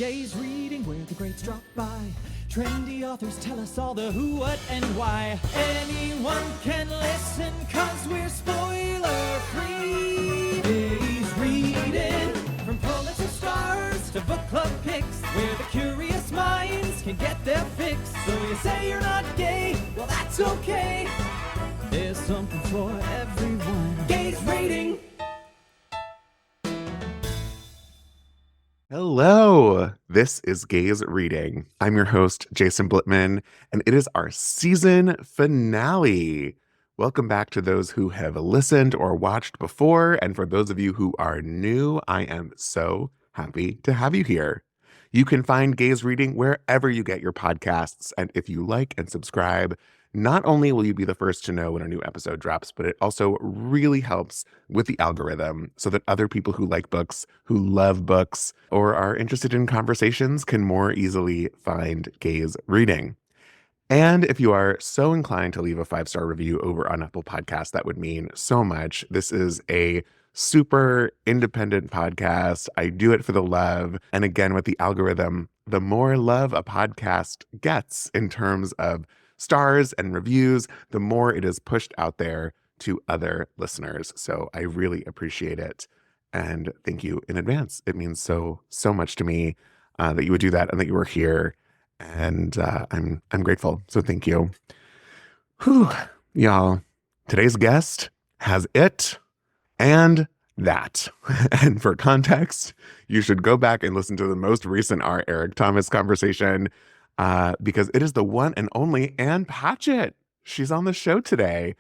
Gaze reading where the greats drop by. Trendy authors tell us all the who, what, and why. Anyone can listen, cause we're spoiler free. Gaze reading, from Pulitzer stars to book club picks, where the curious minds can get their fix. So you say you're not gay, well that's okay. There's something for everyone. Gaze reading. Hello, this is Gaze Reading. I'm your host, Jason Blitman, and it is our season finale. Welcome back to those who have listened or watched before, and for those of you who are new, I am so happy to have you here. You can find Gaze Reading wherever you get your podcasts, and if you like and subscribe, not only will you be the first to know when a new episode drops, but it also really helps with the algorithm so that other people who like books, who love books, or are interested in conversations can more easily find Gaze Reading. And if you are so inclined to leave a 5-star review over on Apple Podcasts, that would mean so much. This is a super independent podcast. I do it for the love. And again, with the algorithm, the more love a podcast gets in terms of stars and reviews, the more it is pushed out there to other listeners. So I really appreciate it. And thank you in advance. It means so much to me that you would do that and that you were here. And I'm grateful. So thank you. Whew, y'all. Today's guest has it and that. And for context, you should go back and listen to the most recent R. Eric Thomas conversation because it is the one and only Ann Patchett. She's on the show today.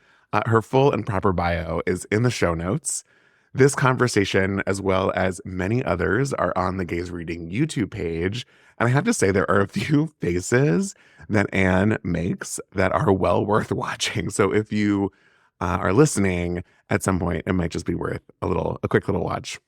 Her full and proper bio is in the show notes. This conversation, as well as many others, are on the Gaze Reading YouTube page. And I have to say, there are a few faces that Ann makes that are well worth watching. So if you are listening at some point, it might just be worth a quick little watch.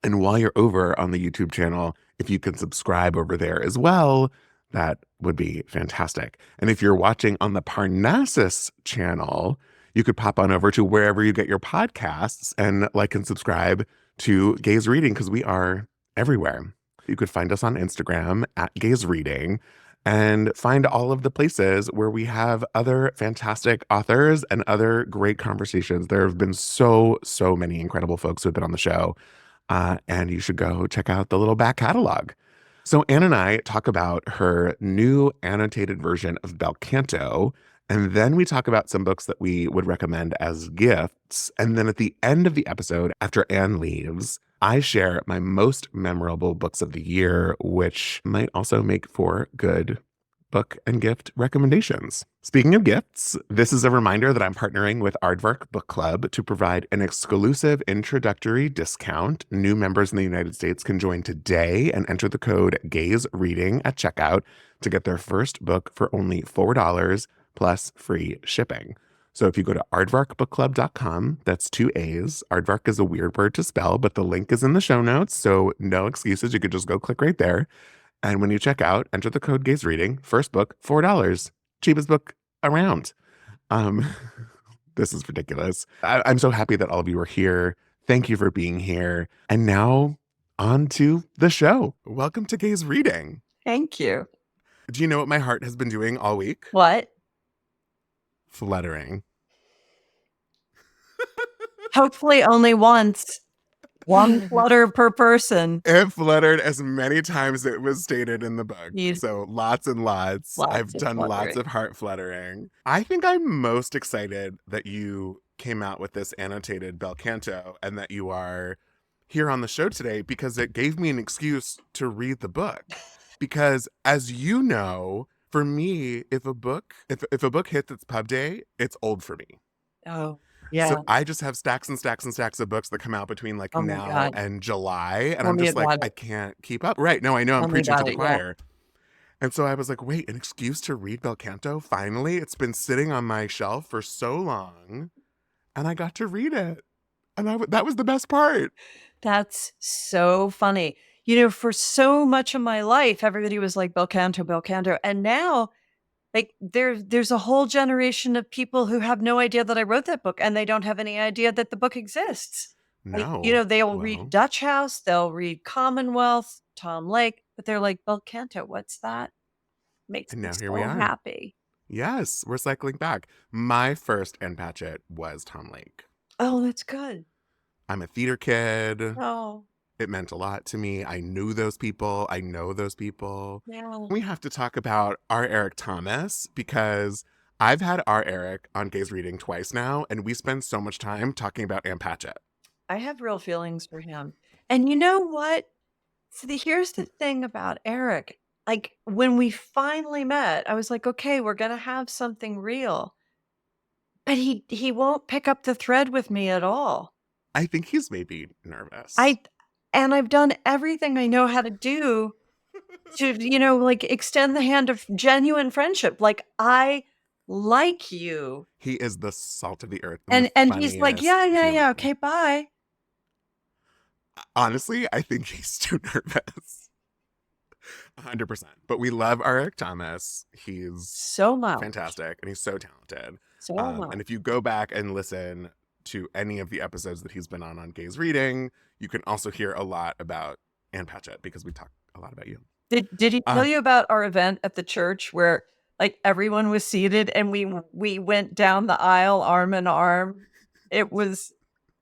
And while you're over on the YouTube channel, if you can subscribe over there as well, that would be fantastic. And if you're watching on the Parnassus channel, you could pop on over to wherever you get your podcasts and like and subscribe to Gaze Reading because we are everywhere. You could find us on Instagram at Gaze Reading and find all of the places where we have other fantastic authors and other great conversations. There have been so many incredible folks who have been on the show, and you should go check out the little back catalog. So Ann and I talk about her new annotated version of Bel Canto, and then we talk about some books that we would recommend as gifts. And then at the end of the episode, after Ann leaves, I share my most memorable books of the year, which might also make for good book and gift recommendations. Speaking of gifts, this is a reminder that I'm partnering with Aardvark Book Club to provide an exclusive introductory discount. New members in the United States can join today and enter the code Gaze Reading at checkout to get their first book for only $4 plus free shipping. So if you go to aardvarkbookclub.com, that's 2 A's. Aardvark is a weird word to spell, but the link is in the show notes, so no excuses. You could just go click right there. And when you check out, enter the code Gaze Reading. First book, $4. Cheapest book around. This is ridiculous. I'm so happy that all of you are here. Thank you for being here. And now on to the show. Welcome to Gaze Reading. Thank you. Do you know what my heart has been doing all week? What? Fluttering. Hopefully only once. One flutter per person. It fluttered as many times as it was stated in the book. So lots and lots. I've done lots of heart fluttering. I think I'm most excited that you came out with this annotated Bel Canto and that you are here on the show today because it gave me an excuse to read the book. Because as you know, for me, if a book hits its pub day, it's old for me. Oh. Yeah. So I just have stacks and stacks and stacks of books that come out between now and July. And I'm just like, I can't keep up. Right. No, I know. I'm preaching to the choir. Yeah. And so I was like, wait, an excuse to read Bel Canto? Finally, it's been sitting on my shelf for so long. And I got to read it. And that was the best part. That's so funny. You know, for so much of my life, everybody was like, Bel Canto, Bel Canto. And now, like there's a whole generation of people who have no idea that I wrote that book and they don't have any idea that the book exists. No. Like, you know, they'll read Dutch House, they'll read Commonwealth, Tom Lake, but they're like, Bel Canto, what's that? Makes And me now here we so are. happy. Yes, we're cycling back. My first Ann Patchett was Tom Lake. Oh, that's good. I'm a theater kid. Oh, It meant a lot to me. I knew those people. I know those people. yeah. We have to talk about our Eric Thomas because I've had our Eric on Gaze Reading twice now, and we spend so much time talking about Ann Patchett. I have real feelings for him. And you know what? Here's the thing about Eric. Like when we finally met, I was like, okay, we're gonna have something real. But he won't pick up the thread with me at all. I think he's maybe nervous. I've done everything I know how to do to, like extend the hand of genuine friendship. Like I like you. He is the salt of the earth And he's like, yeah, human. okay, bye. Honestly, I think he's too nervous. 100%. But we love Eric Thomas. He's So much. fantastic and he's so talented. So much. And if you go back and listen to any of the episodes that he's been on Gaze Reading, you can also hear a lot about Ann Patchett because we talk a lot about you. Did he tell you about our event at the church where like everyone was seated and we went down the aisle arm in arm? It was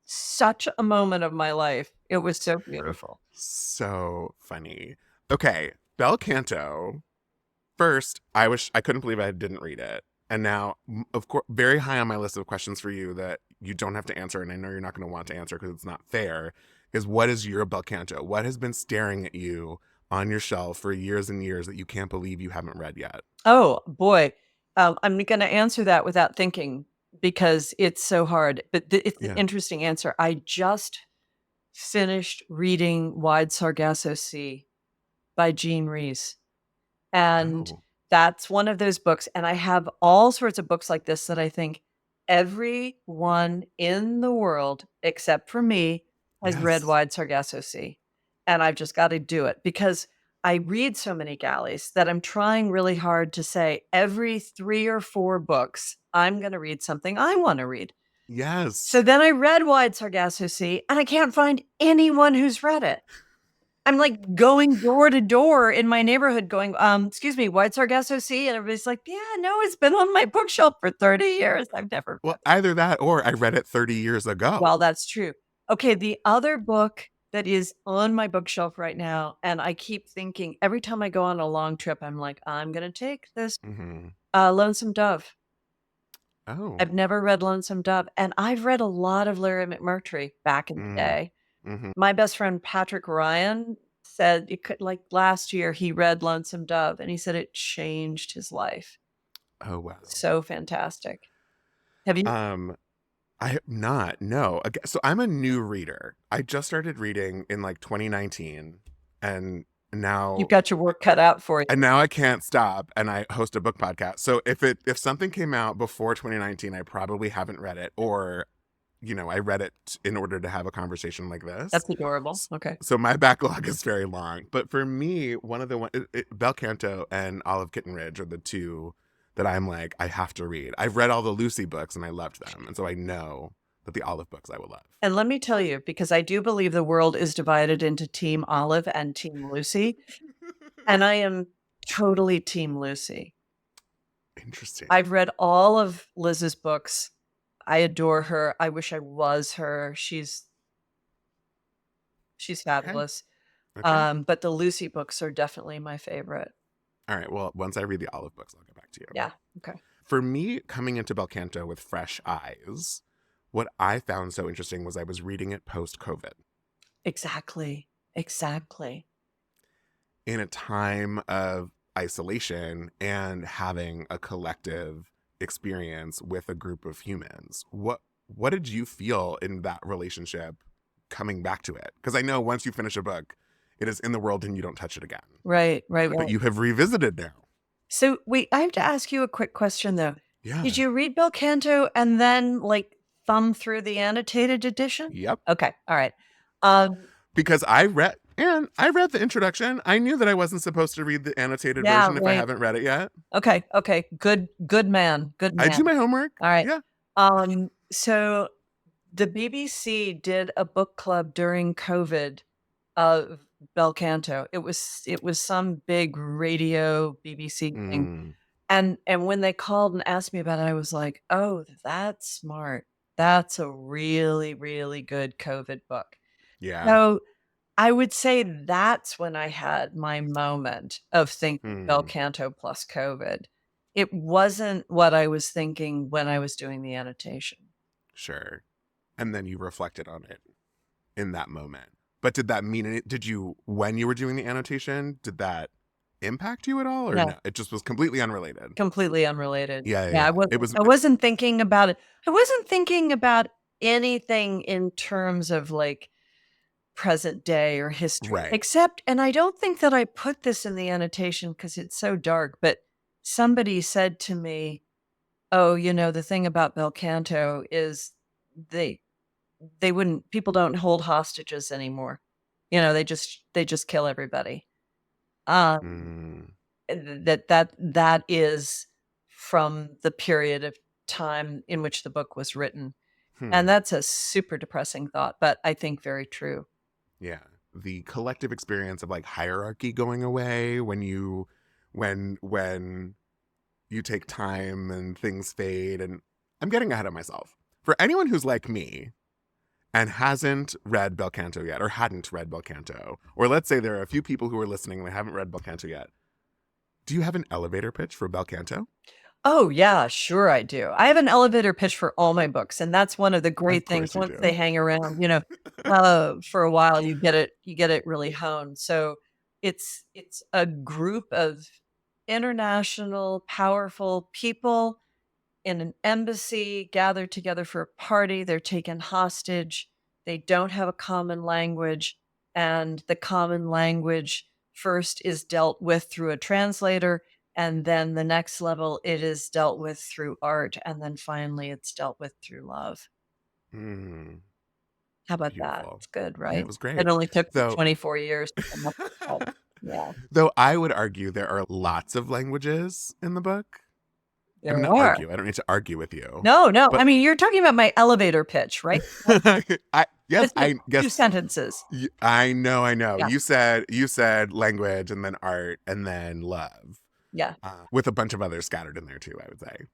such a moment of my life. It was so beautiful. So funny. Okay, Bel Canto. First, I couldn't believe I didn't read it. And now, of course, very high on my list of questions for you that you don't have to answer, and I know you're not going to want to answer because it's not fair, is what is your Bel Canto? What has been staring at you on your shelf for years and years that you can't believe you haven't read yet? Oh, boy. I'm going to answer that without thinking because it's so hard. But it's an interesting answer. I just finished reading Wide Sargasso Sea by Jean Rhys. And that's one of those books. And I have all sorts of books like this that I think everyone in the world, except for me, has read Wide Sargasso Sea. And I've just got to do it because I read so many galleys that I'm trying really hard to say every 3 or 4 books, I'm going to read something I want to read. Yes. So then I read Wide Sargasso Sea and I can't find anyone who's read it. I'm like going door to door in my neighborhood going, excuse me, Wide Sargasso Sea? And everybody's like, yeah, no, it's been on my bookshelf for 30 years. I've never read it. Either that or I read it 30 years ago. Well, that's true. Okay, the other book that is on my bookshelf right now, and I keep thinking every time I go on a long trip, I'm like, I'm going to take this. Lonesome Dove. Oh. I've never read Lonesome Dove. And I've read a lot of Larry McMurtry back in the day. My best friend, Patrick Ryan, said it could, like last year, he read Lonesome Dove and he said it changed his life. Oh, wow. So fantastic. Have you? I have not, no. So I'm a new reader. I just started reading in like 2019 and now You've got your work cut out for you. And now I can't stop and I host a book podcast. So if something came out before 2019, I probably haven't read it or I read it in order to have a conversation like this. That's adorable. Okay. So my backlog is very long. But for me, one of the Bel Canto and Olive Kittenridge are the two that I'm like, I have to read. I've read all the Lucy books and I loved them. And so I know that the Olive books I will love. And let me tell you, because I do believe the world is divided into Team Olive and Team Lucy. And I am totally Team Lucy. Interesting. I've read all of Liz's books. I adore her. I wish I was her. She's fabulous. Okay. But the Lucy books are definitely my favorite. All right. Well, once I read the Olive books, I'll get back to you. Yeah. Okay. For me, coming into Bel Canto with fresh eyes, what I found so interesting was I was reading it post-COVID. Exactly. In a time of isolation and having a collective experience with a group of humans. What did you feel in that relationship coming back to it? Because I know once you finish a book, it is in the world and you don't touch it again. Right. But you have revisited now. So wait, I have to ask you a quick question though. Yeah. Did you read Bel Canto and then like thumb through the annotated edition? Yep. Okay. All right. Because I read the introduction. I knew that I wasn't supposed to read the annotated version if I haven't read it yet. Okay. Good man. I do my homework. All right. Yeah. So the BBC did a book club during COVID of Bel Canto. It was some big radio BBC thing. Mm, And when they called and asked me about it, I was like, "Oh, that's smart. That's a really, really good COVID book." yeah. So I would say that's when I had my moment of thinking Bel Hmm. Canto plus COVID. It wasn't what I was thinking when I was doing the annotation. Sure. And then you reflected on it in that moment. But did that mean it? Did you, when you were doing the annotation, did that impact you at all, or No, no? It just was completely unrelated. completely unrelated. Yeah, yeah, Yeah, yeah. It was I wasn't thinking about it. I wasn't thinking about anything in terms of like present day or history, right. except, and I don't think that I put this in the annotation because it's so dark, but somebody said to me, "Oh, the thing about Bel Canto is they wouldn't people don't hold hostages anymore. They just kill everybody." Um, Mm, that is from the period of time in which the book was written. hmm. And that's a super depressing thought, but I think very true. Yeah. The collective experience of like hierarchy going away when you take time and things fade. And I'm getting ahead of myself. For anyone who's like me and hasn't read Bel Canto yet, or hadn't read Bel Canto, or let's say there are a few people who are listening and they haven't read Bel Canto yet, do you have an elevator pitch for Bel Canto? Oh, yeah, sure I do. I have an elevator pitch for all my books, and that's one of the Of great things. course you Once they do. hang around, for a while, you get it really honed. So it's a group of international, powerful people in an embassy gathered together for a party. They're taken hostage. They don't have a common language. And the common language first is dealt with through a translator. And then the next level, it is dealt with through art. And then finally, it's dealt with through love. Mm, How about that? beautiful. It's good, Yeah, it right? was great. It only took me Though 24 years to come up with that. Yeah, though I would argue there are lots of languages in the book. I there mean, not are. argue. I don't need to argue with you. No, no. I But mean, you're talking about my elevator pitch, right? I yes, It's like I two guess sentences. I know, I know. Yeah, You said language and then art and then love, yeah. with a bunch of others scattered in there too. I would say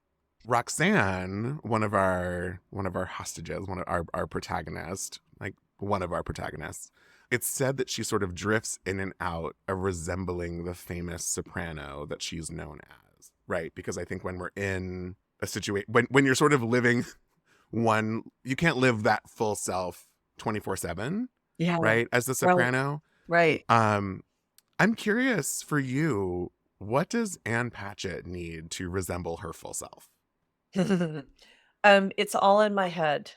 Roxanne, one of our hostages, one of our protagonist, like one of our protagonists. It's said that she sort of drifts in and out of resembling the famous soprano that she's known as, right? Because I think when we're in a situation when you're sort of living you can't live that full self 24/7, Yeah, right? As the right, soprano. right. Um, I'm curious for you, what does Ann Patchett need to resemble her full self? It's all in my head,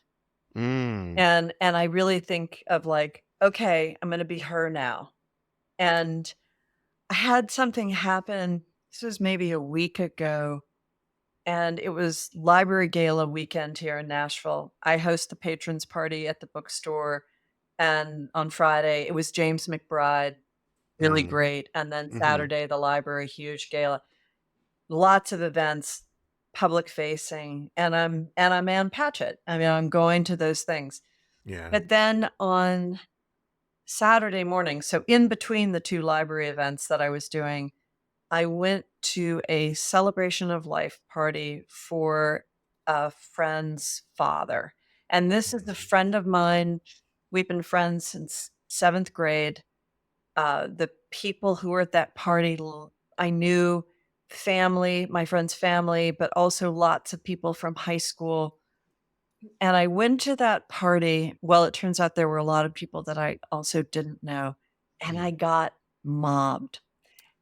Mm, and I really think of like, okay, I'm gonna be her now. And I had something happen. This was maybe a week ago, and it was Library Gala weekend here in Nashville. I host the patrons party at the bookstore, and on Friday it was James McBride, really mm, great, and then mm-hmm. Saturday the library huge gala. Lots of events, public facing, and I'm Ann Patchett. I mean, I'm going to those things. Yeah. But then on Saturday morning, so in between the two library events that I was doing, I went to a celebration of life party for a friend's father. And this is a Mm, friend of mine. We've been friends since 7th grade. The people who were at that party, I knew family, my friend's family, but also lots of people from high school. And I went to that party. Well, it turns out there were a lot of people that I also didn't know. And mm. I got mobbed.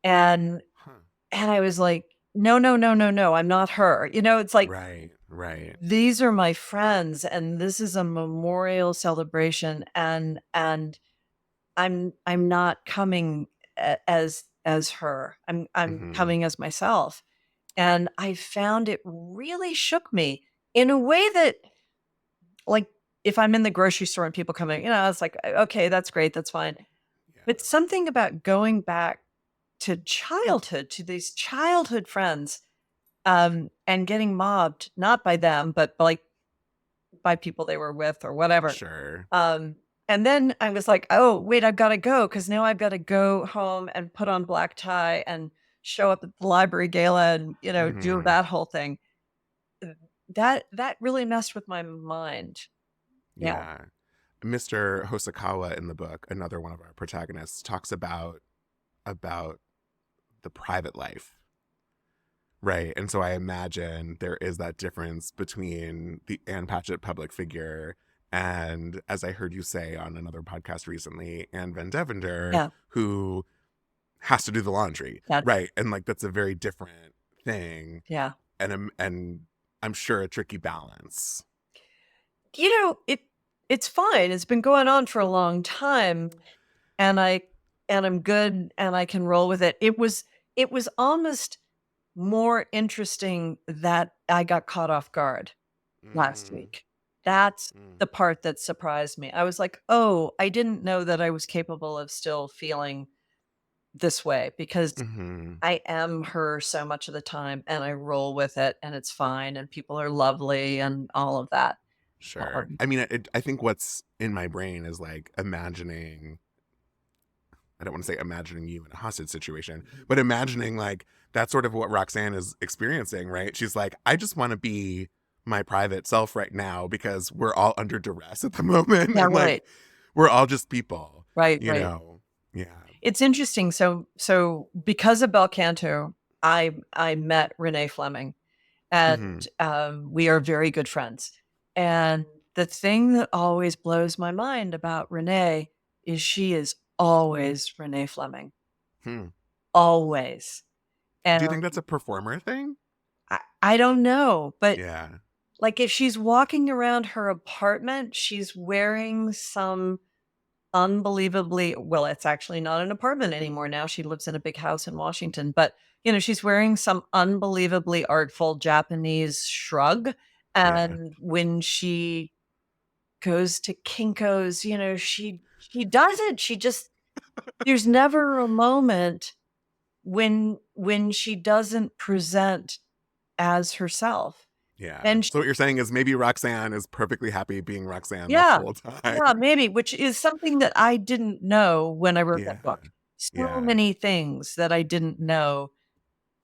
And Huh. and I was like, no, no, no, no, no, I'm not her. It's like Right, right. these are my friends and this is a memorial celebration and I'm not coming as her. I'm Mm-hmm. coming as myself. And I found it really shook me in a way that, like, if I'm in the grocery store and people come in, it's like, okay, that's great, that's fine. But Yeah. something about going back to childhood, to these childhood friends, and getting mobbed, not by them, but like by people they were with or whatever. Sure. Um, And then I was like, oh, wait, I've got to go because now I've got to go home and put on black tie and show up at the library gala and, do Mhm. that whole thing. That really messed with my mind. Yeah. Yeah. Mr. Hosokawa in the book, another one of our protagonists, talks about the private life. Right. And so I imagine there is that difference between the Ann Patchett public figure and, as I heard you say on another podcast recently, Anne Van Devender, Yeah. who has to do the laundry. That, Right. And like that's a very different thing. yeah. And I'm sure a tricky balance. It's fine. It's been going on for a long time and I'm good and I can roll with it. It was almost more interesting that I got caught off guard last Mm, week. That's mm, the part that surprised me. I was like, "Oh, I didn't know that I was capable of still feeling this way because mm-hmm. I am her so much of the time and I roll with it and it's fine and people are lovely and all of that." Sure. Um, I mean, I think what's in my brain is like imagining, I don't want to say imagining you in a hostage situation, but imagining like that's sort of what Roxanne is experiencing, right? She's like, I just want to be my private self right now because we're all under duress at the moment. yeah, And right. like, we're all just people, Right, you right. know? Yeah. It's interesting. So because of Bel Canto, I met Renee Fleming, and Mm-hmm. we are very good friends. And the thing that always blows my mind about Renee is she is always Renee Fleming, Hmm. always. Do you And think that's a performer thing? I don't know, but Yeah. like if she's walking around her apartment, she's wearing some unbelievably well, it's actually not an apartment anymore now, she lives in a big house in Washington, but, she's wearing some unbelievably artful Japanese shrug, Yeah. and when she goes to Kinko's, she does it, she just there's never a moment when she doesn't present as herself, Yeah. and So what you're saying is maybe Roxanne is perfectly happy being Roxanne the yeah. whole time. Yeah, maybe, which is something that I didn't know when I wrote Yeah. that book. So Yeah. many things that I didn't know.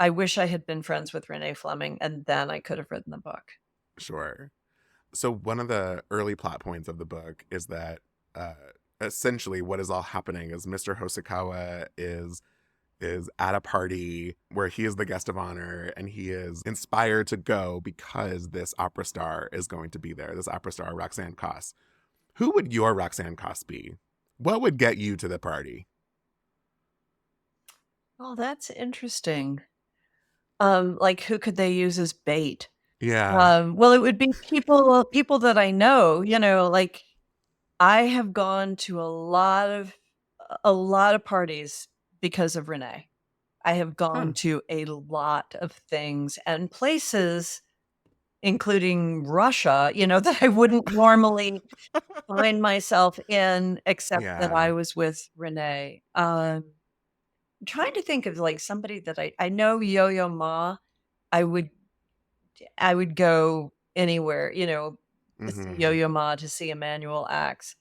I wish I had been friends with Renee Fleming, and then I could have written the book. Sure. So one of the early plot points of the book is that uh, essentially what is all happening is Mr. Hosokawa is at a party where he is the guest of honor and he is inspired to go because this opera star is going to be there. This opera star, Roxanne Koss. Who would your Roxanne Koss be? What would get you to the party? Oh, that's interesting. Like who could they use as bait? Yeah. Well, it would be people that I know, like I have gone to a lot of parties because of Renee. I have Huh. gone to a lot of things and places, including Russia, that I wouldn't normally find myself in, except that Yeah. I was with Renee. I'm trying to think of like somebody that I know Yo-Yo Ma. I would I would go anywhere, to see Mm-hmm. Yo-Yo Ma, to see Emmanuel Axe.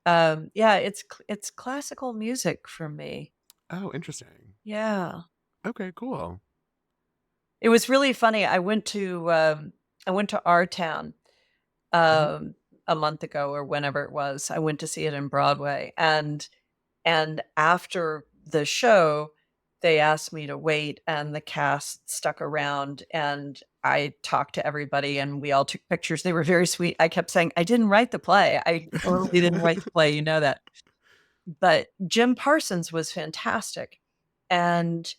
Yeah, it's classical music for me. Oh, interesting. Yeah. Okay, cool. It was really funny. I went to our town Mm-hmm. um, a month ago or whenever it was. I went to see it in Broadway, and after the show, they asked me to wait, and the cast stuck around, and I talked to everybody, and we all took pictures. They were very sweet. I kept saying, "I didn't write the play. I totally didn't write the play. You know that." But Jim Parsons was fantastic, and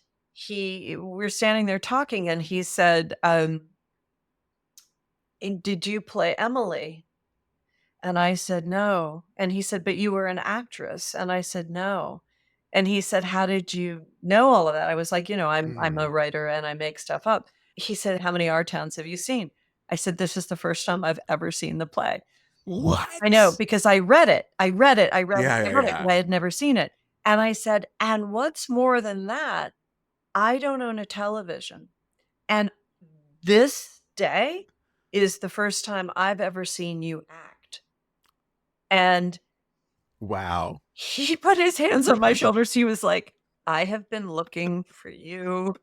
we're standing there talking, and he said, "And did you play Emily?" And I said, "No." And he said, "But you were an actress." And I said, "No." And he said, "How did you know all of that?" I was like, I'm Mm-hmm. a writer and I make stuff up." He said, "How many Our Towns have you seen?" I said, "This is the first time I've ever seen the play." I know, What? because I read it. I read it. I read it. Yeah, I yeah, read it, yeah. but I had never seen it. And I said, "And what's more than that, I don't own a television. And this day is the first time I've ever seen you act." And Wow. He put his hands on my shoulders. He was like, I have been looking for you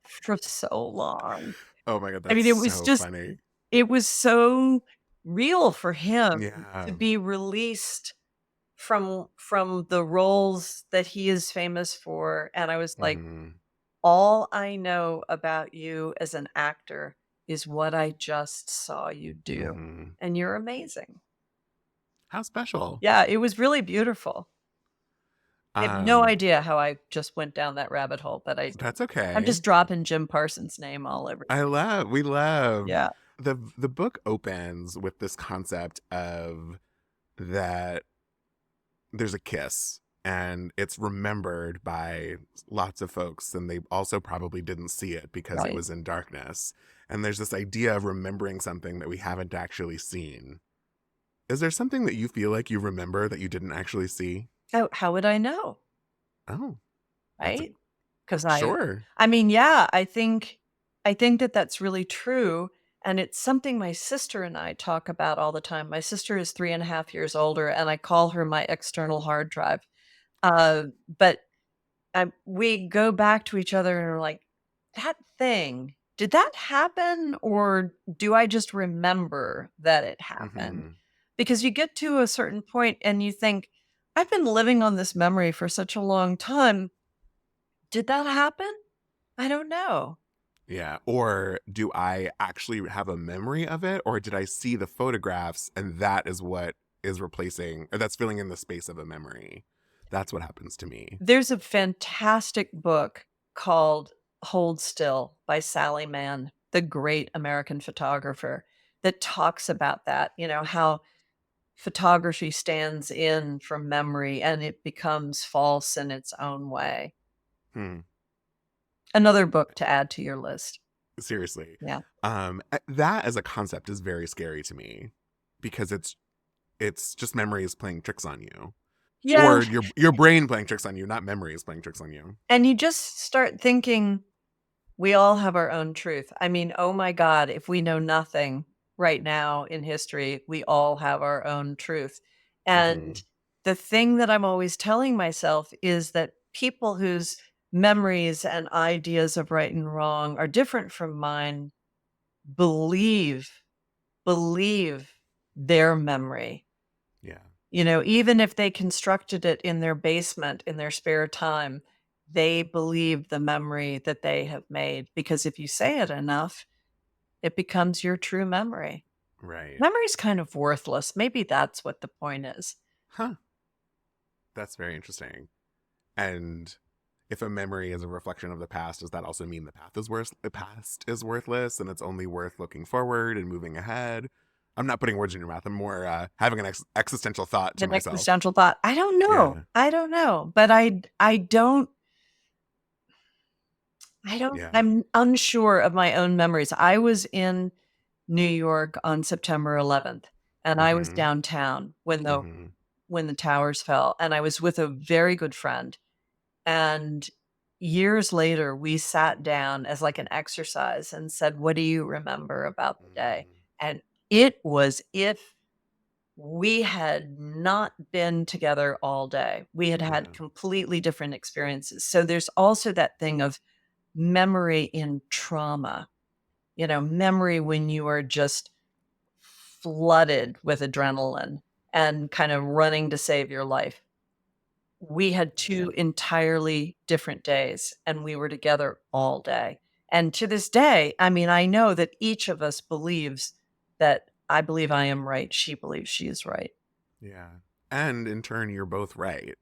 for so long. Oh my God, I that's mean, so funny. it was so real for him to Yeah. be released from the roles that he is famous for. And I was like, Mhm. all I know about you as an actor is what I just saw you do. Mhm. And you're amazing. How special. Yeah, it was really beautiful. I have no Um, idea how I just went down that rabbit hole, but that's I'm okay. just dropping Jim Parsons' name all over. We love Yeah. the book opens with this concept of that there's a kiss and it's remembered by lots of folks and they also probably didn't see it because it Right. was in darkness. And there's this idea of remembering something that we haven't actually seen. Is there something that you feel like you remember that you didn't actually see? How would I know? Oh, that's a Right? Because sure. I mean, yeah, I think that that's really true. And it's something my sister and I talk about all the time. My sister is 3.5 years older, and I call her my external hard drive. Uh, but we go back to each other and are like, that thing, did that happen? Or do I just remember that it happened? Hmm. Because you get to a certain point and you think, I've been living on this memory for such a long time. Did that happen? I don't know. Yeah. Or do I actually have a memory of it? Or did I see the photographs and that is what is replacing, or that's filling in the space of a memory? That's what happens to me. There's a fantastic book called Hold Still by Sally Mann, the great American photographer, that talks about that, how photography stands in for memory and it becomes false in its own way. Hmm. Another book to add to your list. Seriously. Yeah. That as a concept is very scary to me because it's just memories playing tricks on you. Yeah. Or your brain playing tricks on you, not memories playing tricks on you. And you just start thinking, we all have our own truth. I mean, oh my God, if we know nothing right now in history, we all have our own truth. Hmm. And the thing that I'm always telling myself is that people whose memories and ideas of right and wrong are different from mine believe believe their memory. Yeah. Even if they constructed it in their basement in their spare time, they believe the memory that they have made, because if you say it enough, it becomes your true memory. Right. Memory's kind of worthless. Maybe that's what the point is. Huh. That's very interesting. And if a memory is a reflection of the past, does that also mean the past is worthless and it's only worth looking forward and moving ahead? I'm not putting words in your mouth. I'm more having an existential thought to An myself. existential thought. I don't know. Yeah. I don't know. But Yeah. I'm unsure of my own memories. I was in New York on September 11th, and I was Mm-hmm. downtown Mm-hmm. when the towers fell, and I was with a very good friend. And years later, we sat down as like an exercise and said, "What do you remember about the day?" And it was if we had not been together all day. We had Yeah. had completely different experiences. So there's also that thing of memory in trauma, memory when you are just flooded with adrenaline and kind of running to save your life. We had Yeah. 2 entirely different days and we were together all day. And to this day, I mean, I know that each of us believes that I believe I am right. She believes she is right. Yeah. And in turn, you're both right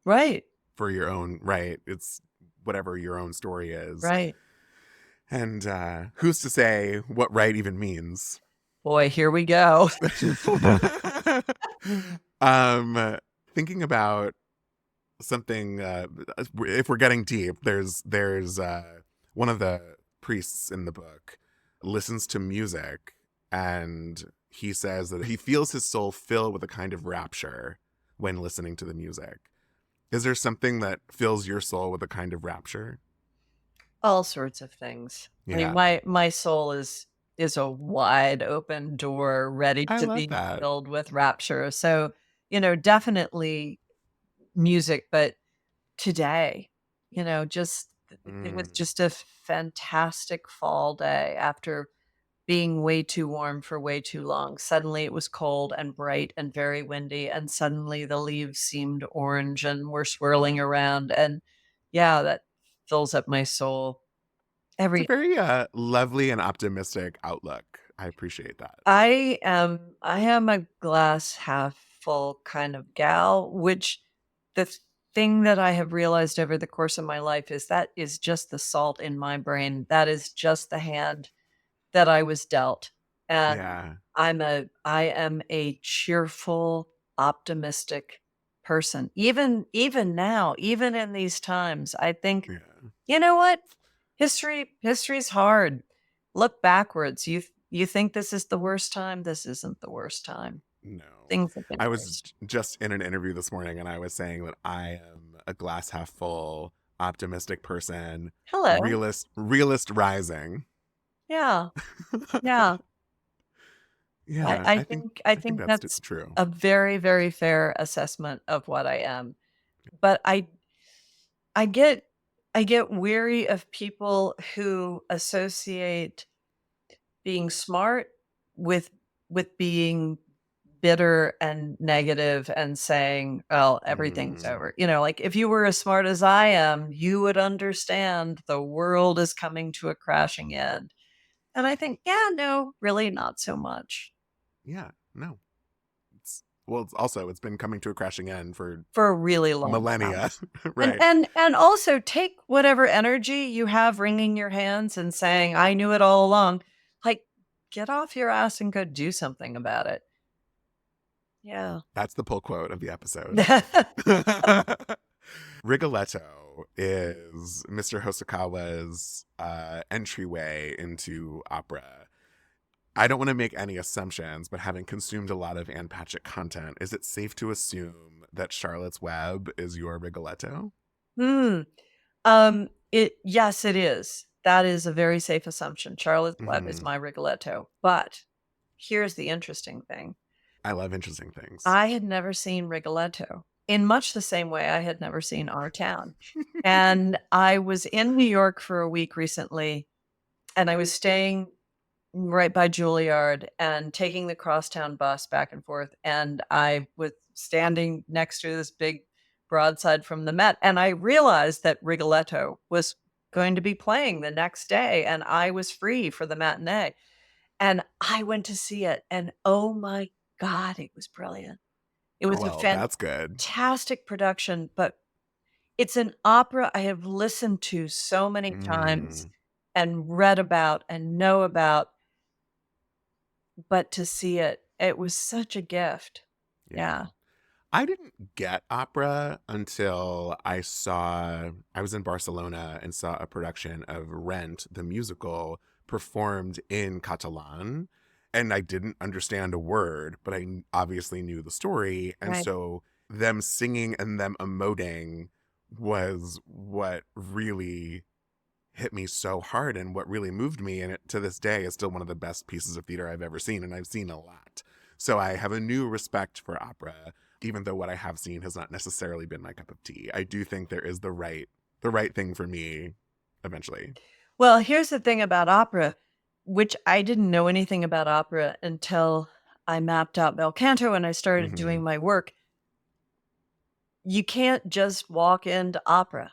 Right. for your own right. It's whatever your own story is. Right. And who's to say what right even means? Boy, here we go. um, Thinking about something, if we're getting deep, there's one of the priests in the book listens to music and he says that he feels his soul fill with a kind of rapture when listening to the music. Is there something that fills your soul with a kind of rapture? All sorts of things. I mean, Yeah, my soul is a wide open door ready I to love be that. filled with rapture. So, definitely music, but today, just it was Mm. just a fantastic fall day after being way too warm for way too long. Suddenly it was cold and bright and very windy, and suddenly the leaves seemed orange and were swirling around. And yeah, that fills up my soul. It's a Every very lovely and optimistic outlook. I appreciate that. I am a glass half full kind of gal, which the thing that I have realized over the course of my life is that is just the salt in my brain. That is just the hand that I was dealt. And Yeah. I am a cheerful, optimistic person. Even now, even in these times, I think, Yeah. you know what? History's hard. Look backwards. You think this is the worst time? This isn't the worst time. No. Things have been I was worse. just in an interview this morning and I was saying that I am a glass half full, optimistic person, Hello. realist rising. Yeah. Yeah. I, Yeah, I I think think I I think think that's that's true. a very, very fair assessment of what I am. But I get I get weary of people who associate being smart with being bitter and negative and saying, "Well, everything's Mm, over." Like if you were as smart as I am, you would understand the world is coming to a crashing end. And I think, yeah, no, really not so much yeah, no. It's been coming to a crashing end for for a really long time. millennia, And right? and and also take whatever energy you have wringing your hands and saying, "I knew it all along." Like, get off your ass and go do something about it. Yeah. That's the pull quote of the episode. Rigoletto is Mr. Hosokawa's entryway into opera. I don't want to make any assumptions, but having consumed a lot of Ann Patchett content, is it safe to assume that Charlotte's Web is your Rigoletto? Hmm. Yes, it is. That is a very safe assumption. Charlotte's Web is Hmm. my Rigoletto. But here's the interesting thing. I love interesting things. I had never seen Rigoletto in much the same way I had never seen Our Town. And I was in New York for a week recently, and I was staying right by Juilliard and taking the crosstown bus back and forth. And I was standing next to this big broadside from the Met. And I realized that Rigoletto was going to be playing the next day. And I was free for the matinee. And I went to see it. And oh my God, it was brilliant. It was a Well, that's good. fantastic production, but it's an opera I have listened to so many times Mm, and read about and know about. But to see it, it was such a gift. yeah. Yeah. I didn't get opera until I was in Barcelona and saw a production of Rent, the musical, performed in Catalan. And I didn't understand a word, but I obviously knew the story. And Right. so them singing and them emoting was what really hit me so hard and what really moved me. And it, to this day, is still one of the best pieces of theater I've ever seen. And I've seen a lot. So I have a new respect for opera, even though what I have seen has not necessarily been my cup of tea. I do think there is the right thing for me eventually. Well, here's the thing about opera, which I didn't know anything about opera until I mapped out Bel Canto and I started Hmm. doing my work. You can't just walk into opera,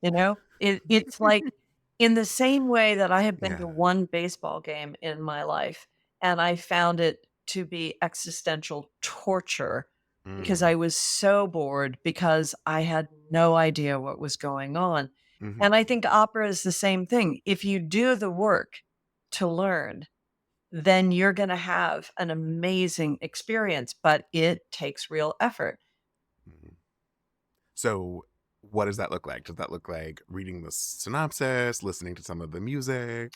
it's like in the same way that I have been Yeah. to one baseball game in my life, and I found it to be existential torture because Mm. I was so bored because I had no idea what was going on. And I Hmm. think opera is the same thing. If you do the work to learn, then you're going to have an amazing experience, but it takes real effort. Hmm. So, what does that look like? Does that look like reading the synopsis, listening to some of the music?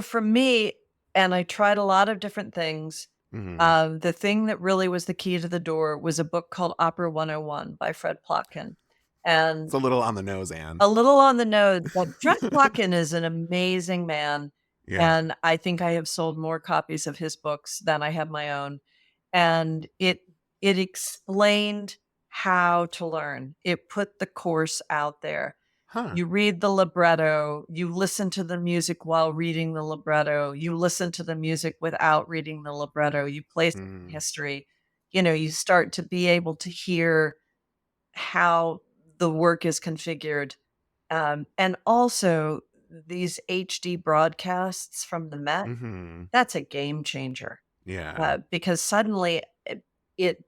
For me, and I tried a lot of different things. Hmm. The thing that really was the key to the door was a book called Opera 101 by Fred Plotkin. It's And a little on the nose, Anne. a little on the nose, but Fred Plotkin is an amazing man. Yeah. And I think I have sold more copies of his books than I have my own. And it explained how to learn. It put the course out there. Huh. You read the libretto, you listen to the music while reading the libretto, you listen to the music without reading the libretto, you place it in history. You start to be able to hear how the work is configured. And also these HD broadcasts from the Met, Mm-hmm. that's a game changer. Yeah. Because suddenly it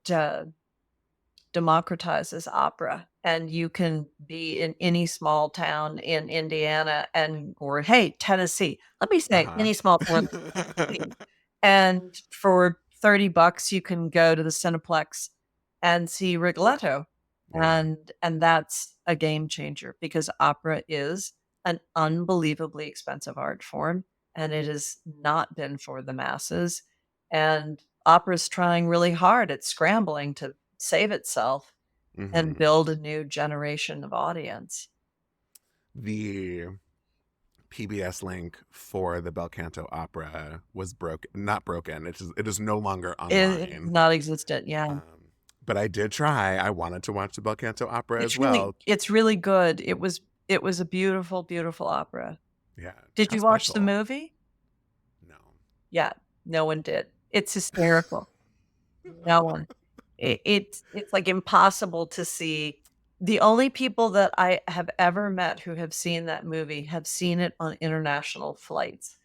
democratizes opera, and you can be in any small town in Indiana or hey, Tennessee. Let me say Uh-huh. any small town in Tennessee. And for $30 you can go to the Cineplex and see Rigoletto. Yeah. And that's a game changer because opera is an unbelievably expensive art form, and it has not been for the masses. And opera's trying really hard. It's scrambling to save itself and Mm-hmm. build a new generation of audience. The PBS link for the Bel Canto opera was not broken. It is no longer It's online. not existent, yeah. But I did try. I wanted to watch the Bel Canto opera as well. It's really good. It was a beautiful, beautiful opera. Yeah. Did How you watch the special. movie? No. Yeah, no one did. It's hysterical. No one. It's like impossible to see. The only people that I have ever met who have seen that movie have seen it on international flights.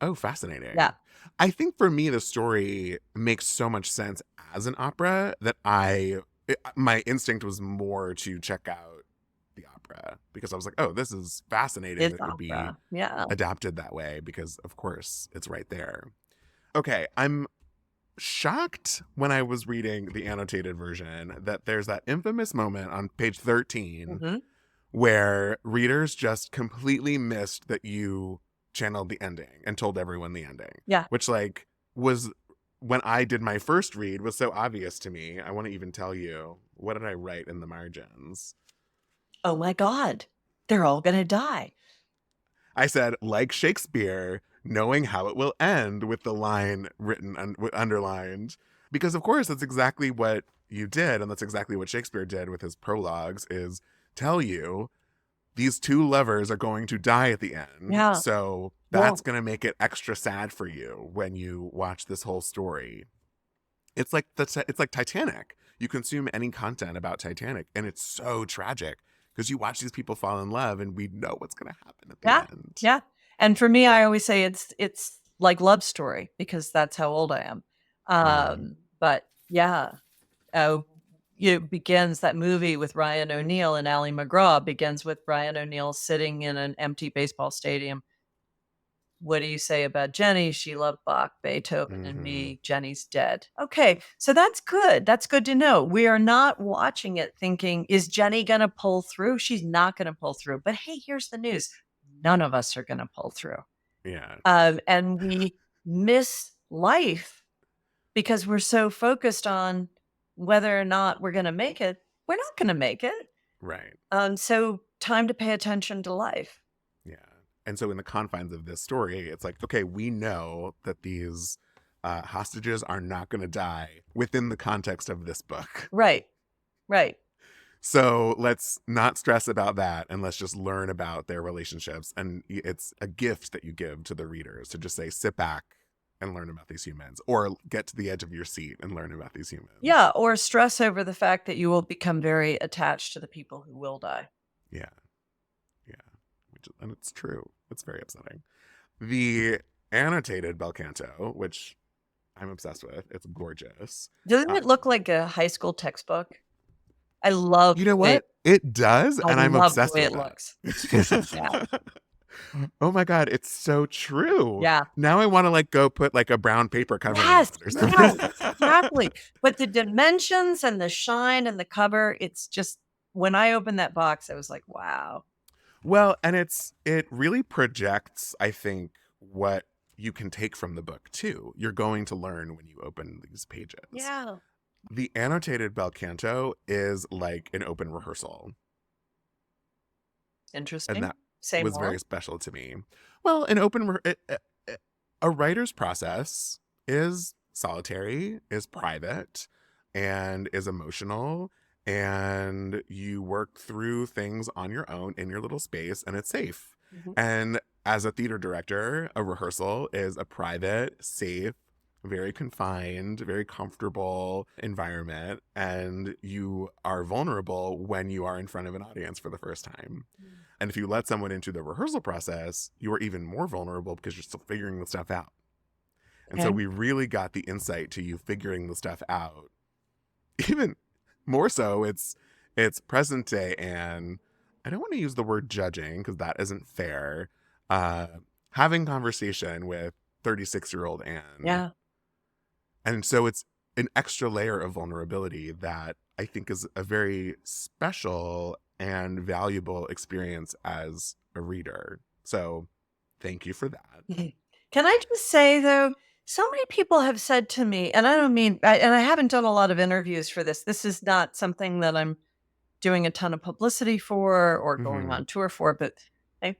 Oh, fascinating. Yeah. I think for me, the story makes so much sense as an opera that my instinct was more to check out the opera because I was like, oh, this is fascinating It's that it would be opera. Yeah. adapted that way because, of course, it's right there. Okay, I'm shocked when I was reading the annotated version that there's that infamous moment on page 13 Mhm. where readers just completely missed that you channeled the ending and told everyone the ending. Yeah. Which was when I did my first read was so obvious to me. I want to even tell you, what did I write in the margins? Oh my God. They're all going to die. I said, like Shakespeare, knowing how it will end with the line written underlined. Because of course that's exactly what you did, and that's exactly what Shakespeare did with his prologues, is tell you these two lovers are going to die at the end. Yeah. So that's going to make it extra sad for you when you watch this whole story. It's like Titanic. You consume any content about Titanic, and it's so tragic because you watch these people fall in love, and we know what's going to happen at the end. Yeah. And for me, I always say it's like Love Story because that's how old I am. But yeah, begins that movie with Ryan O'Neal and Ally McGraw begins with Ryan O'Neal sitting in an empty baseball stadium. What do you say about Jenny? She loved Bach, Beethoven, and me. Jenny's dead. Okay, so that's good. That's good to know. We are not watching it thinking, is Jenny going to pull through? She's not going to pull through. But hey, here's the news. None of us are going to pull through. Yeah. And we miss life because we're so focused on whether or not we're going to make it. We're not going to make it. Right. So time to pay attention to life. Yeah. And so in the confines of this story, it's like, okay, we know that these hostages are not going to die within the context of this book. Right. Right. So let's not stress about that and let's just learn about their relationships. And it's a gift that you give to the readers to just say, sit back and learn about these humans, or get to the edge of your seat and learn about these humans. Yeah. Or stress over the fact that you will become very attached to the people who will die. Yeah. Yeah. And it's true. It's very upsetting. The annotated Bel Canto, which I'm obsessed with, it's gorgeous. Doesn't it look like a high school textbook? I love You know what? It does, and I'm obsessed the way with it looks. Yeah. Oh my God, it's so true. Yeah. Now I want to go put a brown paper covering Yes, it or something. exactly. But the dimensions and the shine and the cover, it's just, when I opened that box, I was like, wow. Well, and it really projects, I think, what you can take from the book too. You're going to learn when you open these pages. Yeah. The annotated Bel Canto is like an open rehearsal. Interesting. And that Say was more. very special to me. Well, a writer's process is solitary, is private. and is emotional, and you work through things on your own in your little space, and it's safe. Mhm. And as a theater director, a rehearsal is a private, safe, very confined, very comfortable environment, and you are vulnerable when you are in front of an audience for the first time. And if you let someone into the rehearsal process, you are even more vulnerable because you're still figuring the stuff out. And so Okay. we really got the insight to you figuring the stuff out. Even more so, it's present day, and I don't want to use the word judging because that isn't fair. Having conversation with 36-year-old Anne. Yeah. And so it's an extra layer of vulnerability that I think is a very special and valuable experience as a reader. So thank you for that. Can I just say, though, so many people have said to me, and I don't mean, and I haven't done a lot of interviews for this. This is not something that I'm doing a ton of publicity for or going Mm-hmm. on tour for, but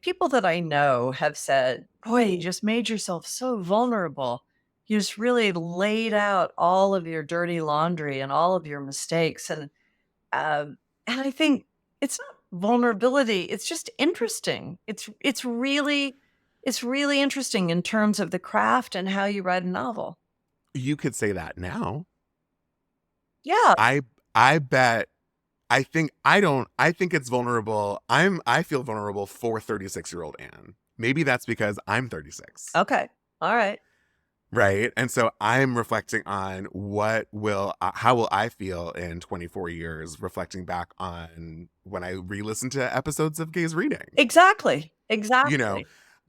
people that I know have said, boy, you just made yourself so vulnerable. You just really laid out all of your dirty laundry and all of your mistakes. And I think it's not vulnerability. It's just interesting. It's really interesting in terms of the craft and how you write a novel. You could say that now. Yeah. I bet I think it's vulnerable. I feel vulnerable for 36-year-old Anne. Maybe that's because I'm 36. Okay. All right. Right. And so I'm reflecting on how will I feel in 24 years, reflecting back on when I re-listen to episodes of Gaze Reading. Exactly. You know, Exactly.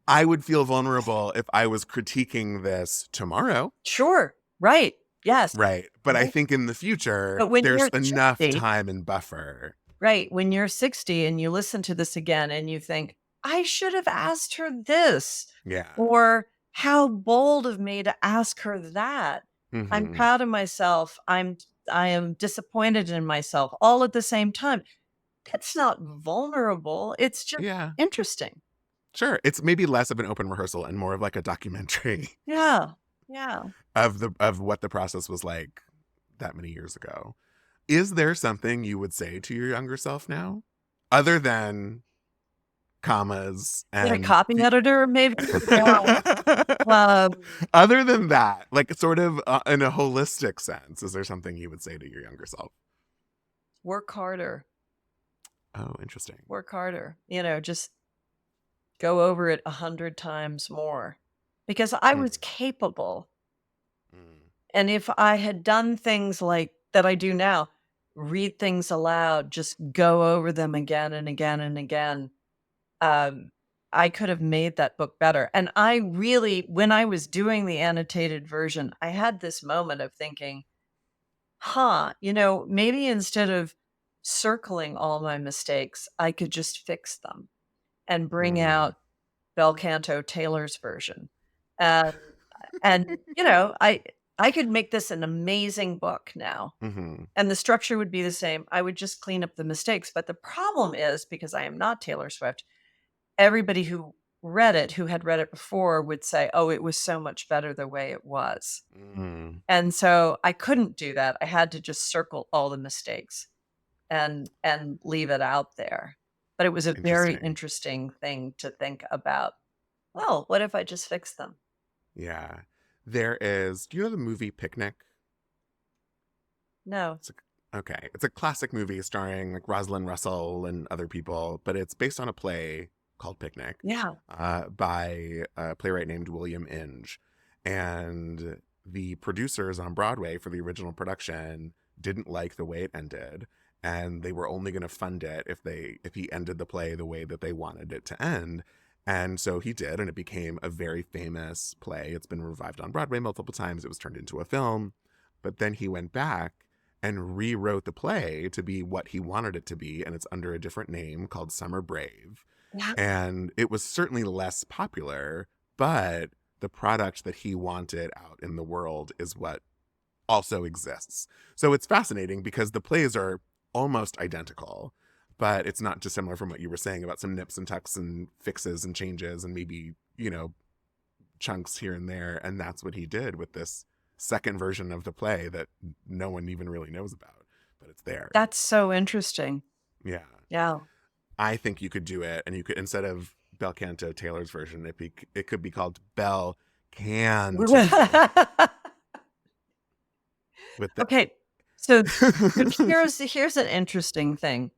I would feel vulnerable if I was critiquing this tomorrow. Sure. Right. Yes. Right. But I Right. think in the future, But when there's you're enough 60, time and buffer. right, when you're 60 and you listen to this again and you think, I should have asked her this, Yeah. or how bold of me to ask her that. I'm Mm-hmm. proud of myself. I am disappointed in myself all at the same time. That's not vulnerable. It's just Yeah. interesting. Sure. It's maybe less of an open rehearsal and more of like a documentary Yeah. Yeah. of what the process was like that many years ago. Is there something you would say to your younger self now, other than commas Get a and copy editor, maybe. Yeah. Um, other than that, like sort of in a holistic sense, is there something you would say to your younger self? work harder. Oh, interesting. Work harder. Just go over it 100 times more because I Mm, was capable. mm. And if I had done things like that I do now, read things aloud, just go over them again and again and again, um, I could have made that book better. And I really, when I was doing the annotated version, I had this moment of thinking, maybe instead of circling all my mistakes, I could just fix them and bring Mm. out Bel Canto Taylor's version. And I could make this an amazing book now. Mm-hmm. And the structure would be the same. I would just clean up the mistakes. But the problem is, because I am not Taylor Swift, everybody who had read it before, would say, oh, it was so much better the way it was. Mm. And so I couldn't do that. I had to just circle all the mistakes and leave it out there. But it was a very Interesting. interesting thing to think about. Well, what if I just fix them? Yeah. Do you know the movie Picnic? No. Okay. It's a classic movie starring like Rosalind Russell and other people, but it's based on a play called Picnic Yeah. by a playwright named William Inge. And the producers on Broadway for the original production didn't like the way it ended, and they were only going to fund it if he ended the play the way that they wanted it to end. And so he did, and it became a very famous play. It's been revived on Broadway multiple times. It was turned into a film. But then he went back and rewrote the play to be what he wanted it to be, and it's under a different name called Summer Brave. Yeah. And it was certainly less popular, but the product that he wanted out in the world is what also exists. So it's fascinating because the plays are almost identical, but it's not dissimilar from what you were saying about some nips and tucks and fixes and changes and maybe, chunks here and there. And that's what he did with this second version of the play that no one even really knows about, but it's there. That's so interesting. Yeah. Yeah. I think you could do it, and you could, instead of Bel Canto, Taylor's version, it could be called Bel Canto. With the Okay. So here's an interesting thing.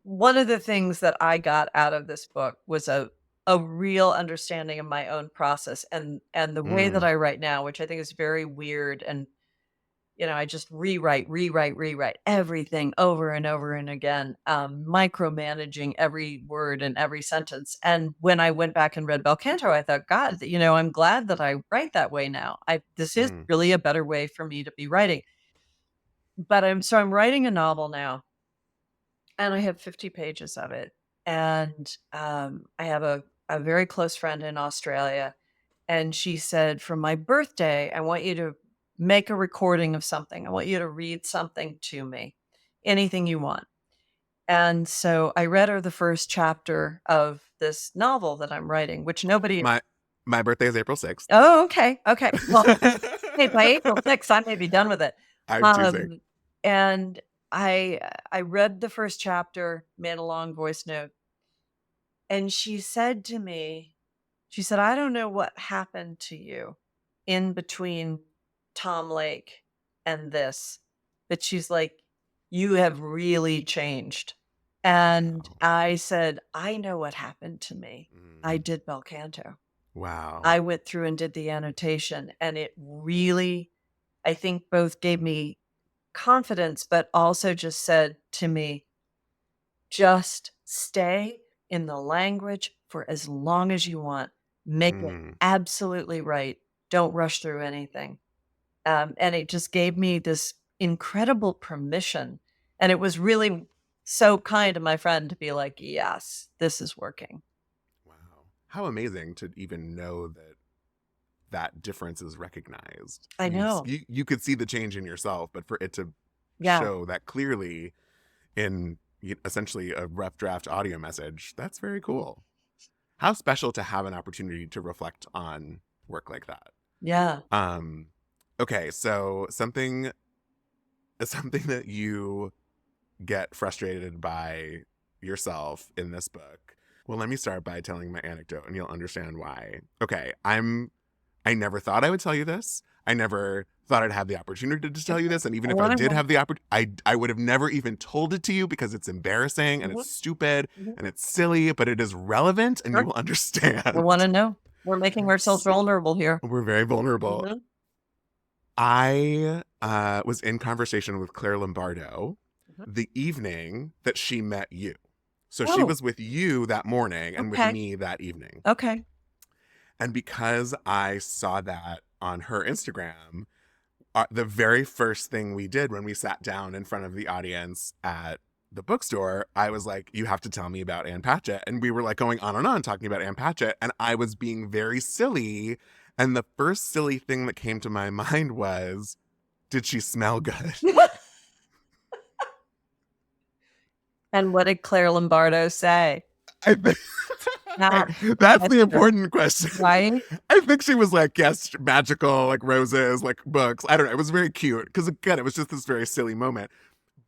One of the things that I got out of this book was a real understanding of my own process and the way that I write now, which I think is very weird. And I just rewrite everything over and over and again, micromanaging every word and every sentence. And when I went back and read Bel Canto, I thought, God, I'm glad that I write that way now. This is really a better way for me to be writing. But I'm writing a novel now, and I have 50 pages of it. And I have a very close friend in Australia, and she said, for my birthday, I want you to make a recording of something. I want you to read something to me, anything you want. And so I read her the first chapter of this novel that I'm writing, which nobody. My birthday is April 6th. Oh, okay. Okay. Well, hey, by April 6th, I may be done with it. I'm teasing. And I read the first chapter, made a long voice note, and she said to me, I don't know what happened to you in between Tom Lake and this, but she's like, you have really changed. And I said, I know what happened to me. I did Bel Canto. Wow. I went through and did the annotation, and it really, I think, both gave me confidence, but also just said to me, just stay in the language for as long as you want. Make it absolutely right. Don't rush through anything. And it just gave me this incredible permission. And it was really so kind of my friend to be like, yes, this is working. Wow. How amazing to even know that difference is recognized. I know. You could see the change in yourself, but for it to show that clearly in essentially a rough draft audio message, that's very cool. How special to have an opportunity to reflect on work like that. Yeah. Okay, so something that you get frustrated by yourself in this book. Well, let me start by telling my anecdote, and you'll understand why. Okay, I never thought I would tell you this. I never thought I'd have the opportunity to tell you this. And even if I did have the opportunity, I would have never even told it to you because it's embarrassing and it's stupid and it's silly, but it is relevant and you will understand. We want to know. We're making ourselves vulnerable here. We're very vulnerable. I was in conversation with Claire Lombardo the evening that she met you. So she was with you that morning and with me that evening. Okay. And because I saw that on her Instagram, the very first thing we did when we sat down in front of the audience at the bookstore, I was like, you have to tell me about Ann Patchett. And we were like going on and on talking about Ann Patchett. And I was being very silly. And the first silly thing that came to my mind was, did she smell good? And what did Claire Lombardo say? I think that's the important question. Right? I think she was like, yes, magical, like roses, like books. I don't know. It was very cute because, again, it was just this very silly moment.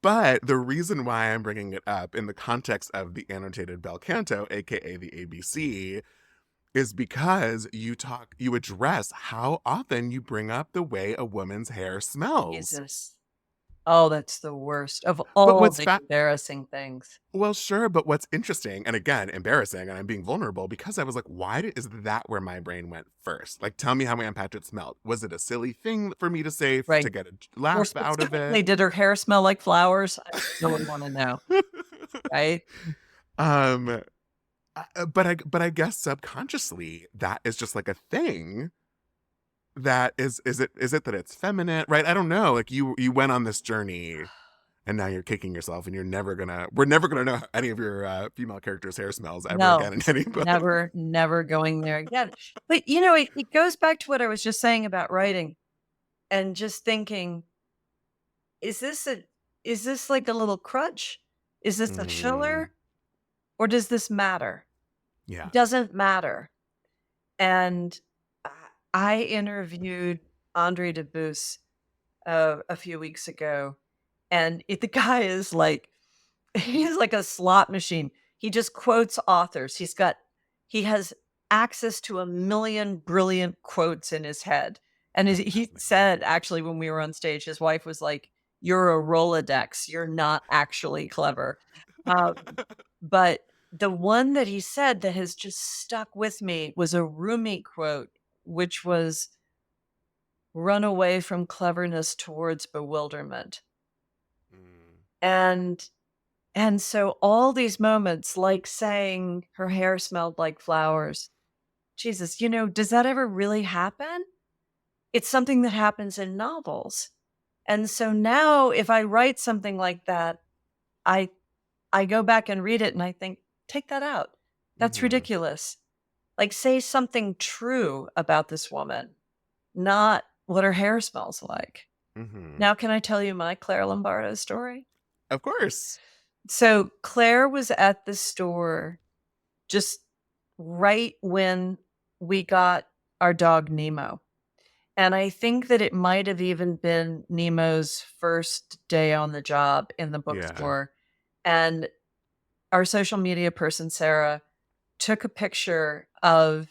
But the reason why I'm bringing it up in the context of the annotated Bel Canto, aka the ABC, is because you address how often you bring up the way a woman's hair smells. Jesus. Oh, that's the worst of all the embarrassing things. Well, sure, but what's interesting, and again, embarrassing, and I'm being vulnerable, because I was like, is that where my brain went first? Like, tell me how Ann Patchett smelled. Was it a silly thing for me to say to get a laugh out of it? Did her hair smell like flowers? No one want to know. Right? But I guess subconsciously, that is just like a thing. That is it that it's feminine, right? I don't know. Like you went on this journey and now you're kicking yourself and we're never gonna know how any of your female characters' hair smells ever again in any book. Never going there again. But it goes back to what I was just saying about writing and just thinking, is this like a little crutch? Is this a filler? Or does this matter? Yeah. It doesn't matter. And I interviewed Andre Debus a few weeks ago, and the guy is like, he's like a slot machine. He just quotes authors. He has access to 1,000,000 brilliant quotes in his head. And he said, actually, when we were on stage, his wife was like, "You're a Rolodex. You're not actually clever." But the one that he said that has just stuck with me was a Rumi quote, which was, "Run away from cleverness towards bewilderment." And so all these moments, like saying her hair smelled like flowers. Jesus, does that ever really happen? It's something that happens in novels. And so now if I write something like that, I go back and read it and I think, take that out. That's ridiculous. Like, say something true about this woman, not what her hair smells like. Now, can I tell you my Claire Lombardo story? Of course. So Claire was at the store just right when we got our dog Nemo. And I think that it might have even been Nemo's first day on the job in the bookstore. And our social media person, Sarah, took a picture of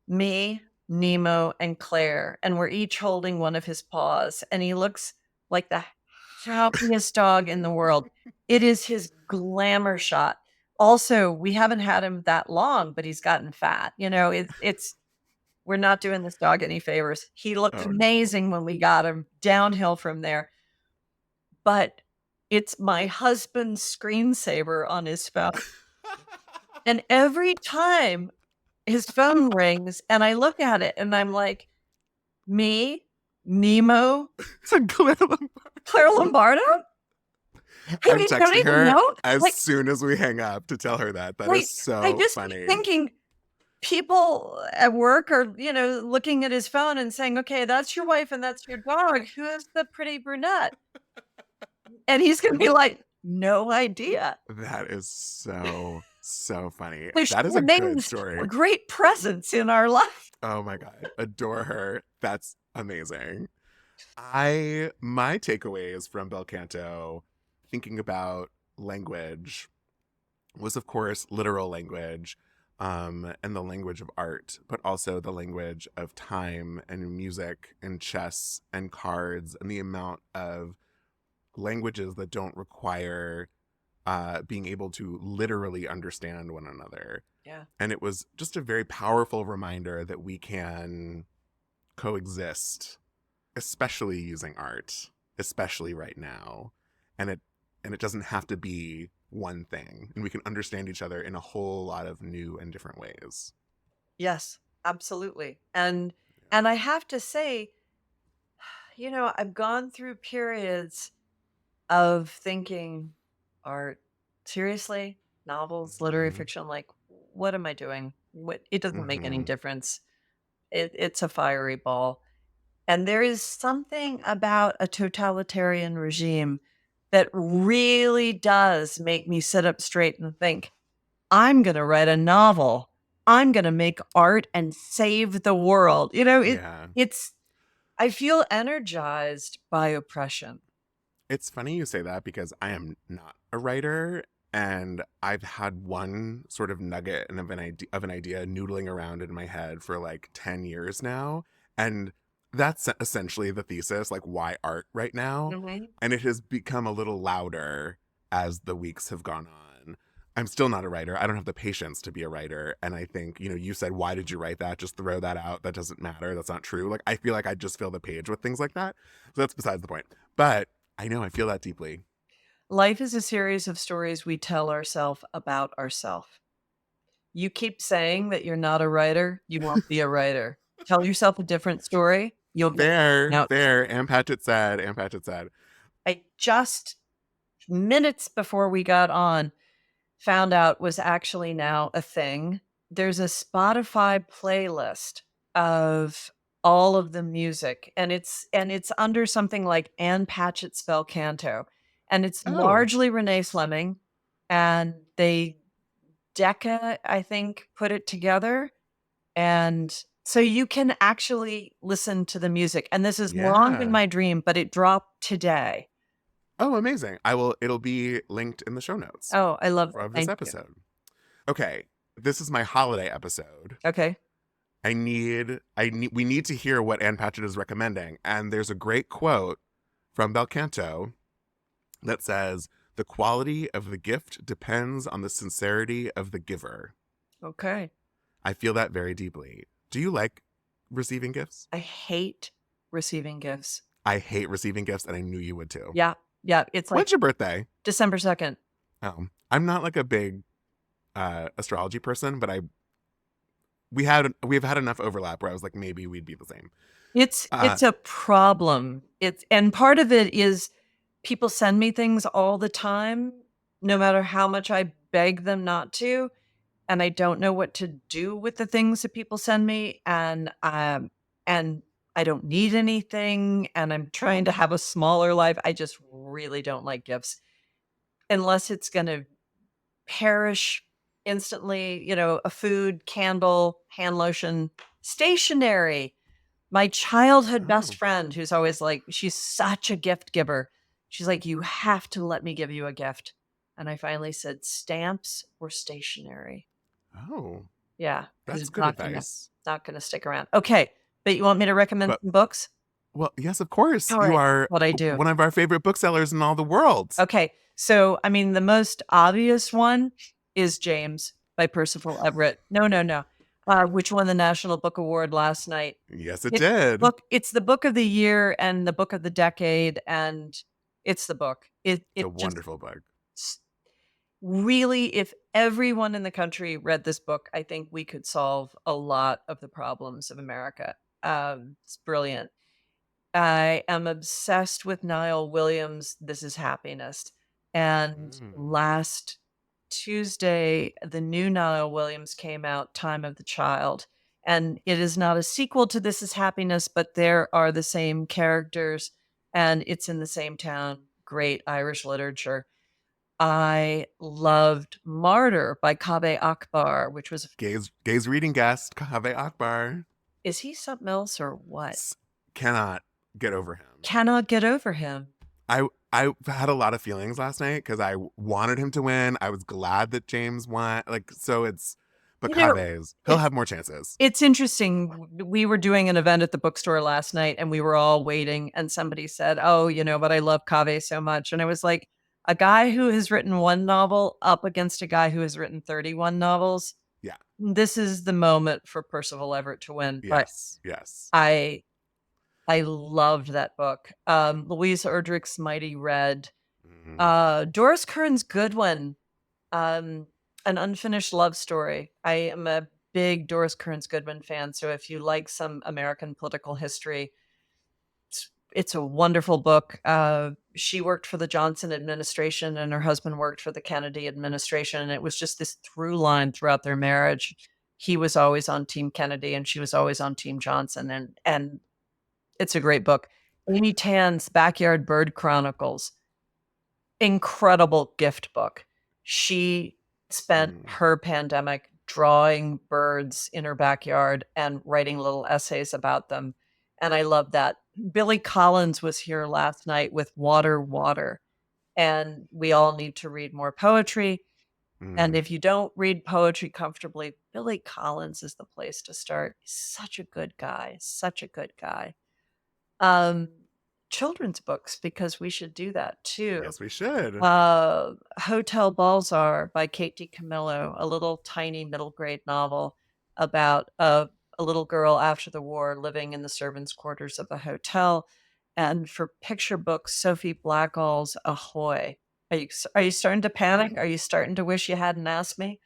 me, Nemo, and Claire, and we're each holding one of his paws. And he looks like the happiest dog in the world. It is his glamour shot. Also, we haven't had him that long, but he's gotten fat. It's we're not doing this dog any favors. He looked amazing when we got him, downhill from there. But it's my husband's screensaver on his phone. And every time his phone rings and I look at it and I'm like, me, Nemo, Claire Lombardo? I'm texting her as soon as we hang up to tell her that. That is so I just funny. Thinking people at work are, looking at his phone and saying, okay, that's your wife and that's your dog. Who is the pretty brunette? And he's going to be like, no idea. That is so funny. So that is a good story. A great presence in our life. Oh my God. Adore her. That's amazing. My takeaways from Bel Canto, thinking about language, was of course literal language, and the language of art, but also the language of time and music and chess and cards, and the amount of languages that don't require being able to literally understand one another. Yeah. And it was just a very powerful reminder that we can coexist, especially using art, especially right now. And it doesn't have to be one thing, and we can understand each other in a whole lot of new and different ways. Yes, absolutely. And I have to say, I've gone through periods of thinking, art, seriously, novels, literary fiction, like, what am I doing? It doesn't make any difference. It's a fiery ball. And there is something about a totalitarian regime that really does make me sit up straight and think, I'm going to write a novel. I'm going to make art and save the world. I feel energized by oppression. It's funny you say that, because I am not a writer, and I've had one sort of nugget of an idea noodling around in my head for like 10 years now. And that's essentially the thesis, like, why art right now? And it has become a little louder as the weeks have gone on. I'm still not a writer. I don't have the patience to be a writer. And I think, you said, why did you write that? Just throw that out. That doesn't matter. That's not true. Like, I feel like I just fill the page with things like that. So that's besides the point. But I know I feel that deeply. Life is a series of stories we tell ourselves about ourselves. You keep saying that you're not a writer, you won't be a writer. Tell yourself a different story. You'll There. Ann Patchett said. I just minutes before we got on found out was actually now a thing. There's a Spotify playlist of all of the music, and it's under something like Ann Patchett's Bel Canto, and it's largely Renee Fleming, and they Decca, I think, put it together. And So you can actually listen to the music. And this has long been Yeah. my dream, but it dropped today. Oh, amazing. It'll be linked in the show notes Oh, I love that. of this Thank you. episode. Okay. This is my holiday episode. Okay. we need to hear what Ann Patchett is recommending. And there's a great quote from Bel Canto that says, "The quality of the gift depends on the sincerity of the giver." Okay. I feel that very deeply. Do you like receiving gifts? I hate receiving gifts. I hate receiving gifts, and I knew you would too. Yeah. Yeah. It's like When's your birthday? December 2nd. Oh, I'm not like a big astrology person, but we've had enough overlap where I was like, maybe we'd be the same. It's a problem. And part of it is people send me things all the time, no matter how much I beg them not to. And I don't know what to do with the things that people send me. And I don't need anything. And I'm trying to have a smaller life. I just really don't like gifts unless it's going to perish instantly. A food, candle, hand lotion, stationery. My childhood best friend, who's always like, she's such a gift giver. She's like, you have to let me give you a gift. And I finally said, stamps or stationery. Oh, Yeah. that's It's good advice. not going to stick around. Okay. But you want me to recommend some books? Well, yes, of course. All right, You are what I do. one of our favorite booksellers in all the world. Okay. So, I mean, the most obvious one is James by Percival Everett. No. Which won the National Book Award last night. Yes, it did. It's the book of the year and the book of the decade, and it's the book. It's a wonderful book. Really, if everyone in the country read this book, I think we could solve a lot of the problems of America. It's brilliant. I am obsessed with Niall Williams' This Is Happiness. And last Tuesday, the new Niall Williams came out, Time of the Child. And it is not a sequel to This Is Happiness, but there are the same characters and it's in the same town. Great Irish literature. I loved Martyr by Kaveh Akbar, which was Gay's reading guest, Kaveh Akbar. Is he something else or what? Cannot get over him. Cannot get over him. I had a lot of feelings last night because I wanted him to win. I was glad that James won. But Kaveh's, he'll have more chances. It's interesting. We were doing an event at the bookstore last night and we were all waiting and somebody said, oh, but I love Kaveh so much. And I was like, a guy who has written one novel up against a guy who has written 31 novels. Yeah. This is the moment for Percival Everett to win. Yes. I loved that book. Louise Erdrich's Mighty Red. Doris Kearns Goodwin, An Unfinished Love Story. I am a big Doris Kearns Goodwin fan. So if you like some American political history, it's a wonderful book. She worked for the Johnson administration and her husband worked for the Kennedy administration. And it was just this through line throughout their marriage. He was always on Team Kennedy and she was always on Team Johnson. And it's a great book. Amy Tan's Backyard Bird Chronicles. Incredible gift book. She spent her pandemic drawing birds in her backyard and writing little essays about them. And I love that. Billy Collins was here last night with Water. And we all need to read more poetry. And if you don't read poetry comfortably, Billy Collins is the place to start. He's such a good guy. Children's books, because we should do that too. Yes, we should. Hotel Balzar by Kate DiCamillo, a little tiny middle grade novel about a little girl after the war living in the servants' quarters of a hotel. And for picture books, Sophie Blackall's Ahoy. Are you starting to panic? Are you starting to wish you hadn't asked me?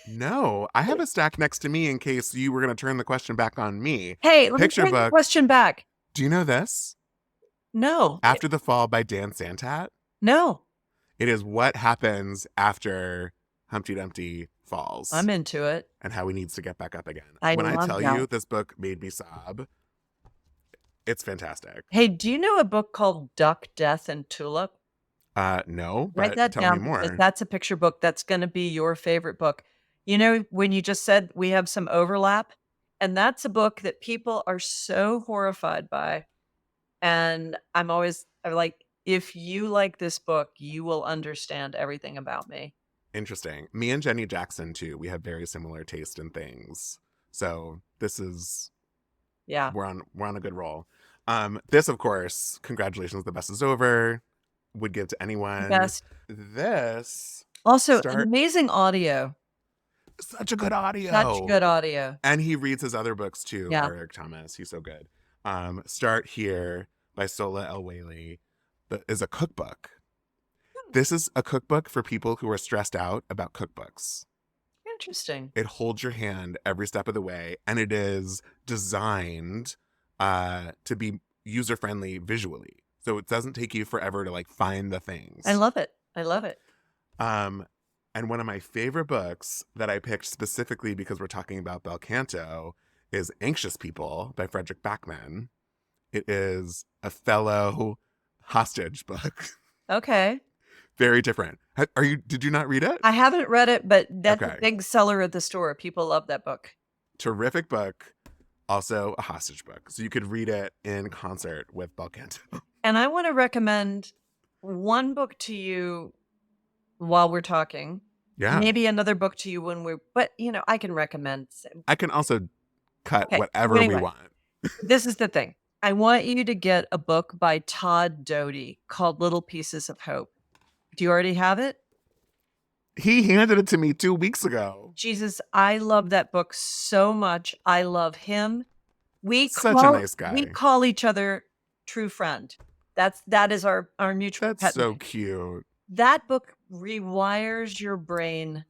No, I have a stack next to me in case you were going to turn the question back on me. Hey, let me turn the question back. Do you know this? No. After the Fall by Dan Santat? No. It is what happens after Humpty Dumpty falls. I'm into it. And how he needs to get back up again. I tell you, this book made me sob. It's fantastic. Hey, do you know a book called Duck, Death, and Tulip? No, Write but that tell down. me more. That's a picture book. That's going to be your favorite book. When you just said we have some overlap, And that's a book that people are so horrified by. And I'm like, if you like this book, you will understand everything about me. Interesting. Me and Jenny Jackson, too. We have very similar taste in things. So this is, Yeah. we're on a good roll. This, of course, congratulations, the best is over. Would give to anyone. Best. This Also, an amazing audio. Such a good audio. Such good audio. And he reads his other books too, Yeah. Eric Thomas. He's so good. Start Here by Sola El Whaley is a cookbook. This is a cookbook for people who are stressed out about cookbooks. Interesting. It holds your hand every step of the way, and it is designed to be user-friendly visually. So it doesn't take you forever to like find the things. I love it. I love it. And one of my favorite books that I picked specifically because we're talking about Bel Canto is Anxious People by Frederick Backman. It is a fellow hostage book. Okay. Very different. Did you not read it? I haven't read it, but that's a big seller at the store. People love that book. Terrific book. Also a hostage book. So you could read it in concert with Bel Canto. And I want to recommend one book to you while we're talking. Yeah. Maybe another book to you but I can recommend. I can also cut whatever we want. This is the thing. I want you to get a book by Todd Doty called Little Pieces of Hope. Do you already have it? He handed it to me 2 weeks ago. Jesus, I love that book so much. I love him. Such a nice guy. We call each other true friend. That is our mutual pet. That's so cute. That book rewires your brain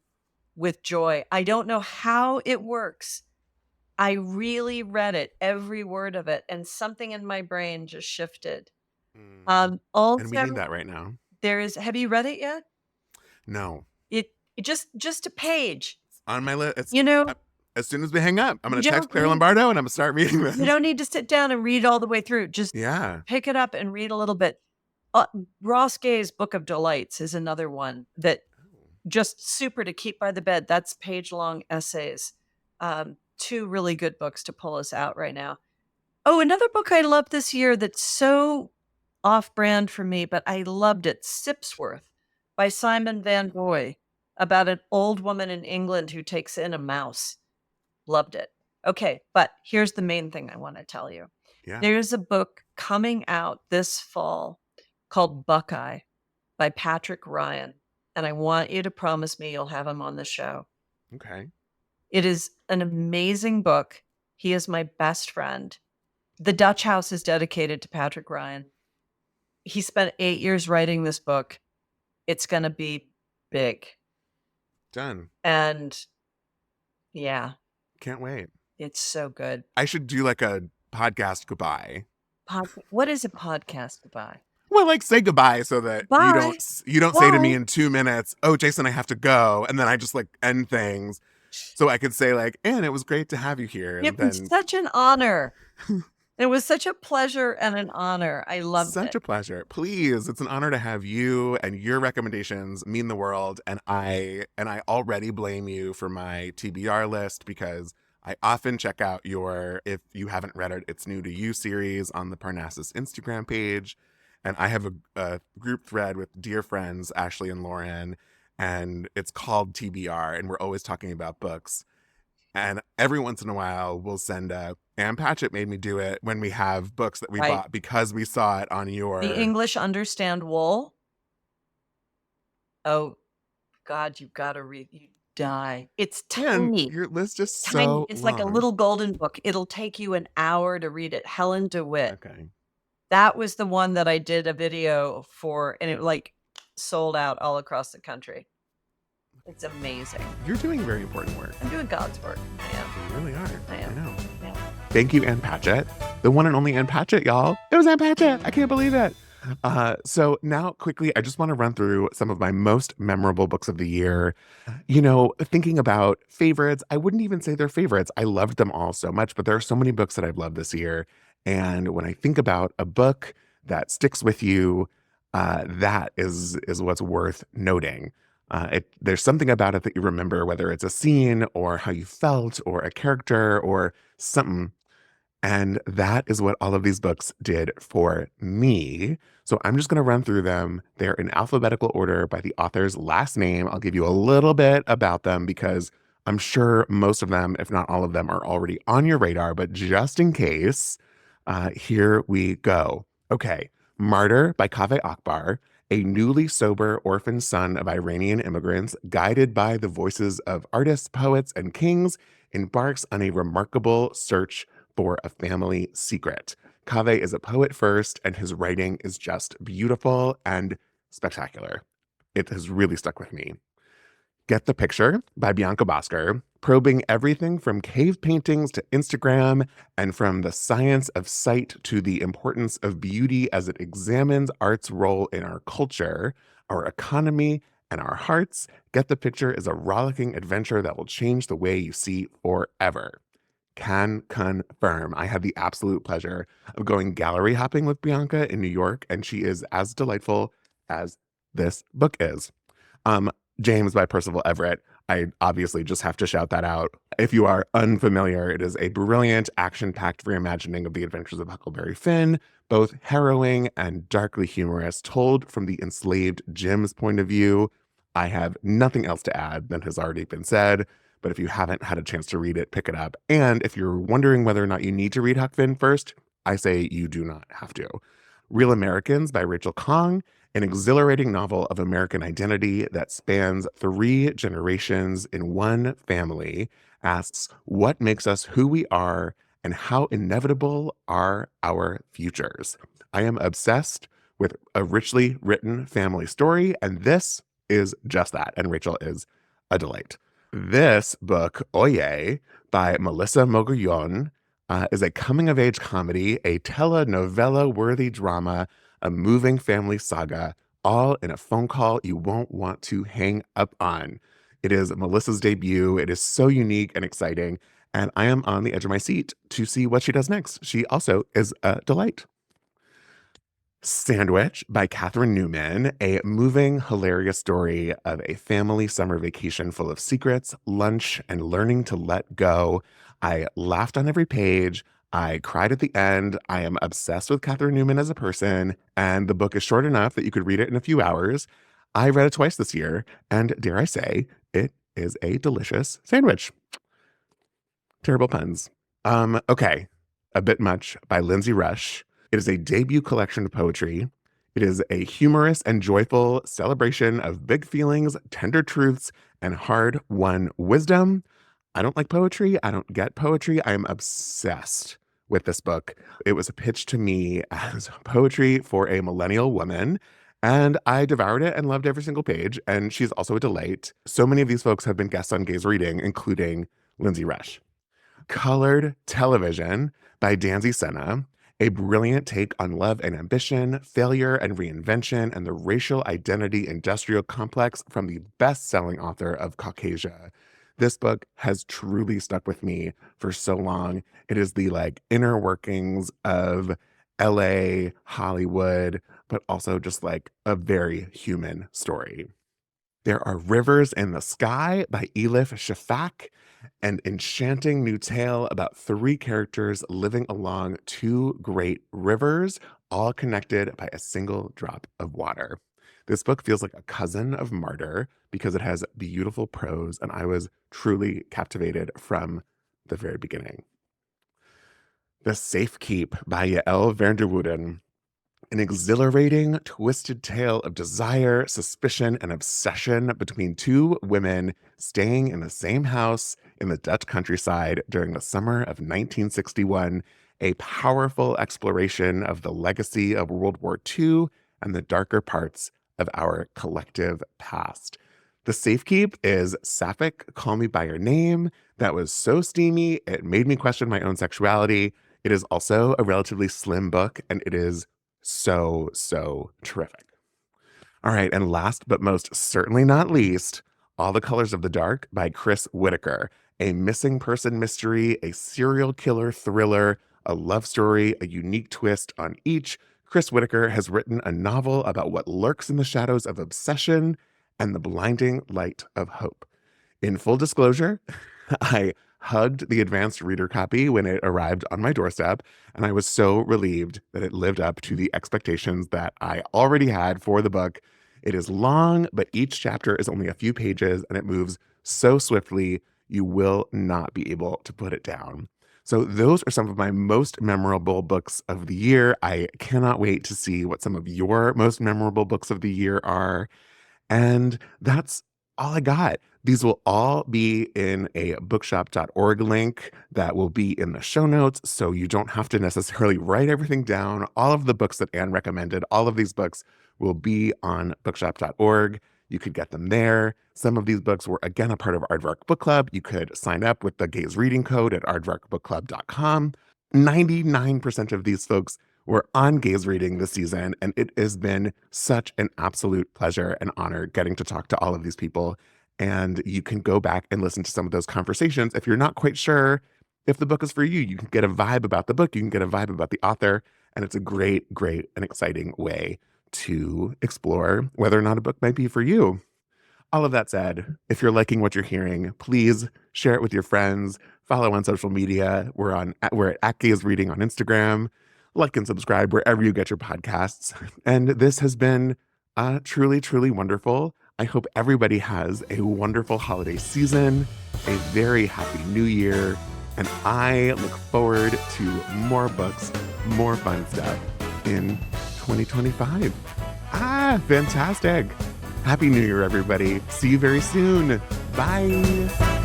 with joy. I don't know how it works. I really read it, every word of it, and something in my brain just shifted. Also, and we need that right now. Have you read it yet? No. It just a page. On my list. As soon as we hang up, I'm going to text Claire Lombardo and I'm going to start reading this. You don't need to sit down and read all the way through. Just pick it up and read a little bit. Ross Gay's Book of Delights is another one that just super to keep by the bed. That's page-long essays. 2 really good books to pull us out right now. Oh, another book I loved this year that's so off-brand for me, but I loved it. Sipsworth by Simon Van Goy, about an old woman in England who takes in a mouse. Loved it. Okay, but here's the main thing I want to tell you. Yeah. There's a book coming out this fall called Buckeye by Patrick Ryan, and I want you to promise me you'll have him on the show. Okay. It is an amazing book. He is my best friend. The Dutch House is dedicated to Patrick Ryan. He spent 8 years writing this book. It's going to be big. Done. And yeah. Can't wait. It's so good. I should do like a podcast goodbye. What is a podcast goodbye? Well, like say goodbye so that you don't say to me in 2 minutes, "Oh, Jason, I have to go," and then I just like end things. So I could say like, "Ann, it was great to have you here." It was such an honor. It was such a pleasure and an honor. I loved it. Such a pleasure. Please, it's an honor to have you, and your recommendations mean the world. And I already blame you for my TBR list because I often check out your If You Haven't Read It, It's New to You series on the Parnassus Instagram page. And I have a group thread with dear friends, Ashley and Lauren, and it's called TBR, and we're always talking about books. And every once in a while, we'll send Ann Patchett made me do it when we have books that we bought because we saw it on your... The English Understand Wool. Oh, God, you've got to read. You die. It's tiny. And your list is tiny. So It's long. like a little golden book. It'll take you an hour to read it. Helen DeWitt. Okay. That was the one that I did a video for, and it like sold out all across the country. It's amazing. You're doing very important work. I'm doing God's work. I am. You really are. I am. I know. Yeah. Thank you, Ann Patchett. The one and only Ann Patchett, y'all. It was Ann Patchett. I can't believe it. So now quickly, I just want to run through some of my most memorable books of the year. Thinking about favorites, I wouldn't even say they're favorites. I loved them all so much, but there are so many books that I've loved this year. And when I think about a book that sticks with you, that is what's worth noting. There's something about it that you remember, whether it's a scene or how you felt or a character or something. And that is what all of these books did for me. So I'm just going to run through them. They're in alphabetical order by the author's last name. I'll give you a little bit about them because I'm sure most of them, if not all of them, are already on your radar. But just in case, here we go. Okay. Martyr by Kaveh Akbar, a newly sober orphan son of Iranian immigrants, guided by the voices of artists, poets, and kings, embarks on a remarkable search for a family secret. Kaveh is a poet first, and his writing is just beautiful and spectacular. It has really stuck with me. Get the Picture by Bianca Bosker, probing everything from cave paintings to Instagram, and from the science of sight to the importance of beauty as it examines art's role in our culture, our economy, and our hearts. Get the Picture is a rollicking adventure that will change the way you see forever. Can confirm. I had the absolute pleasure of going gallery hopping with Bianca in New York, and she is as delightful as this book is. James by Percival Everett. I obviously just have to shout that out. If you are unfamiliar, it is a brilliant, action-packed reimagining of the adventures of Huckleberry Finn, both harrowing and darkly humorous, told from the enslaved Jim's point of view. I have nothing else to add than has already been said, but if you haven't had a chance to read it, pick it up. And if you're wondering whether or not you need to read Huck Finn first, I say you do not have to. Real Americans by Rachel Khong, an exhilarating novel of American identity that spans 3 generations in one family, asks what makes us who we are and how inevitable are our futures. I am obsessed with a richly written family story, and this is just that. And Rachel is a delight. This book, Oye, by Melissa Mogollon, is a coming-of-age comedy, a telenovela-worthy drama, a moving family saga, all in a phone call you won't want to hang up on. It is Melissa's debut. It is so unique and exciting, and I am on the edge of my seat to see what she does next. She also is a delight. Sandwich by Catherine Newman, a moving, hilarious story of a family summer vacation full of secrets, lunch, and learning to let go. I laughed on every page. I cried at the end. I am obsessed with Catherine Newman as a person, and the book is short enough that you could read it in a few hours. I read it twice this year, and dare I say, it is a delicious sandwich. Terrible puns. Okay. A Bit Much by Lindsay Rush. It is a debut collection of poetry. It is a humorous and joyful celebration of big feelings, tender truths, and hard-won wisdom. I don't like poetry. I don't get poetry. I am obsessed with this book. It was pitched to me as poetry for a millennial woman, and I devoured it and loved every single page, and she's also a delight. So many of these folks have been guests on Gaze Reading, including Lindsay Rush. Colored Television by Danzy Senna, a brilliant take on love and ambition, failure and reinvention, and the racial identity industrial complex from the best-selling author of Caucasia. This book has truly stuck with me for so long. It is the inner workings of LA, Hollywood, but also just a very human story. There are Rivers in the Sky by Elif Shafak, an enchanting new tale about 3 characters living along 2 great rivers, all connected by a single drop of water. This book feels like a cousin of Martyr because it has beautiful prose, and I was truly captivated from the very beginning. The Safekeep by Yael Vanderwooden, an exhilarating, twisted tale of desire, suspicion, and obsession between 2 women staying in the same house in the Dutch countryside during the summer of 1961, a powerful exploration of the legacy of World War II and the darker parts of our collective past. The Safekeep is sapphic, Call Me By Your Name. That was so steamy, it made me question my own sexuality. It is also a relatively slim book, and it is so terrific. All right, and last but most certainly not least, All the Colors of the Dark by Chris Whitaker, a missing person mystery, a serial killer thriller, a love story, a unique twist on each. Chris Whitaker has written a novel about what lurks in the shadows of obsession and the blinding light of hope. In full disclosure, I hugged the advanced reader copy when it arrived on my doorstep, and I was so relieved that it lived up to the expectations that I already had for the book. It is long, but each chapter is only a few pages, and it moves so swiftly, you will not be able to put it down. So those are some of my most memorable books of the year. I cannot wait to see what some of your most memorable books of the year are. And that's all I got. These will all be in a bookshop.org link that will be in the show notes, so you don't have to necessarily write everything down. All of the books that Anne recommended, all of these books will be on bookshop.org. You could get them there. Some of these books were, again, a part of Aardvark Book Club. You could sign up with the Gaze Reading Code at aardvarkbookclub.com. 99% of these folks were on Gaze Reading this season, and it has been such an absolute pleasure and honor getting to talk to all of these people. And you can go back and listen to some of those conversations. If you're not quite sure if the book is for you, you can get a vibe about the book, you can get a vibe about the author, and it's a great, great and exciting way to explore whether or not a book might be for you. All of that said, if you're liking what you're hearing, please share it with your friends, follow on social media. We're at Gaze Reading on Instagram. Like and subscribe wherever you get your podcasts. And this has been truly, truly wonderful. I hope everybody has a wonderful holiday season, a very happy new year, and I look forward to more books, more fun stuff in 2025. Fantastic. Happy New Year, everybody. See you very soon. Bye.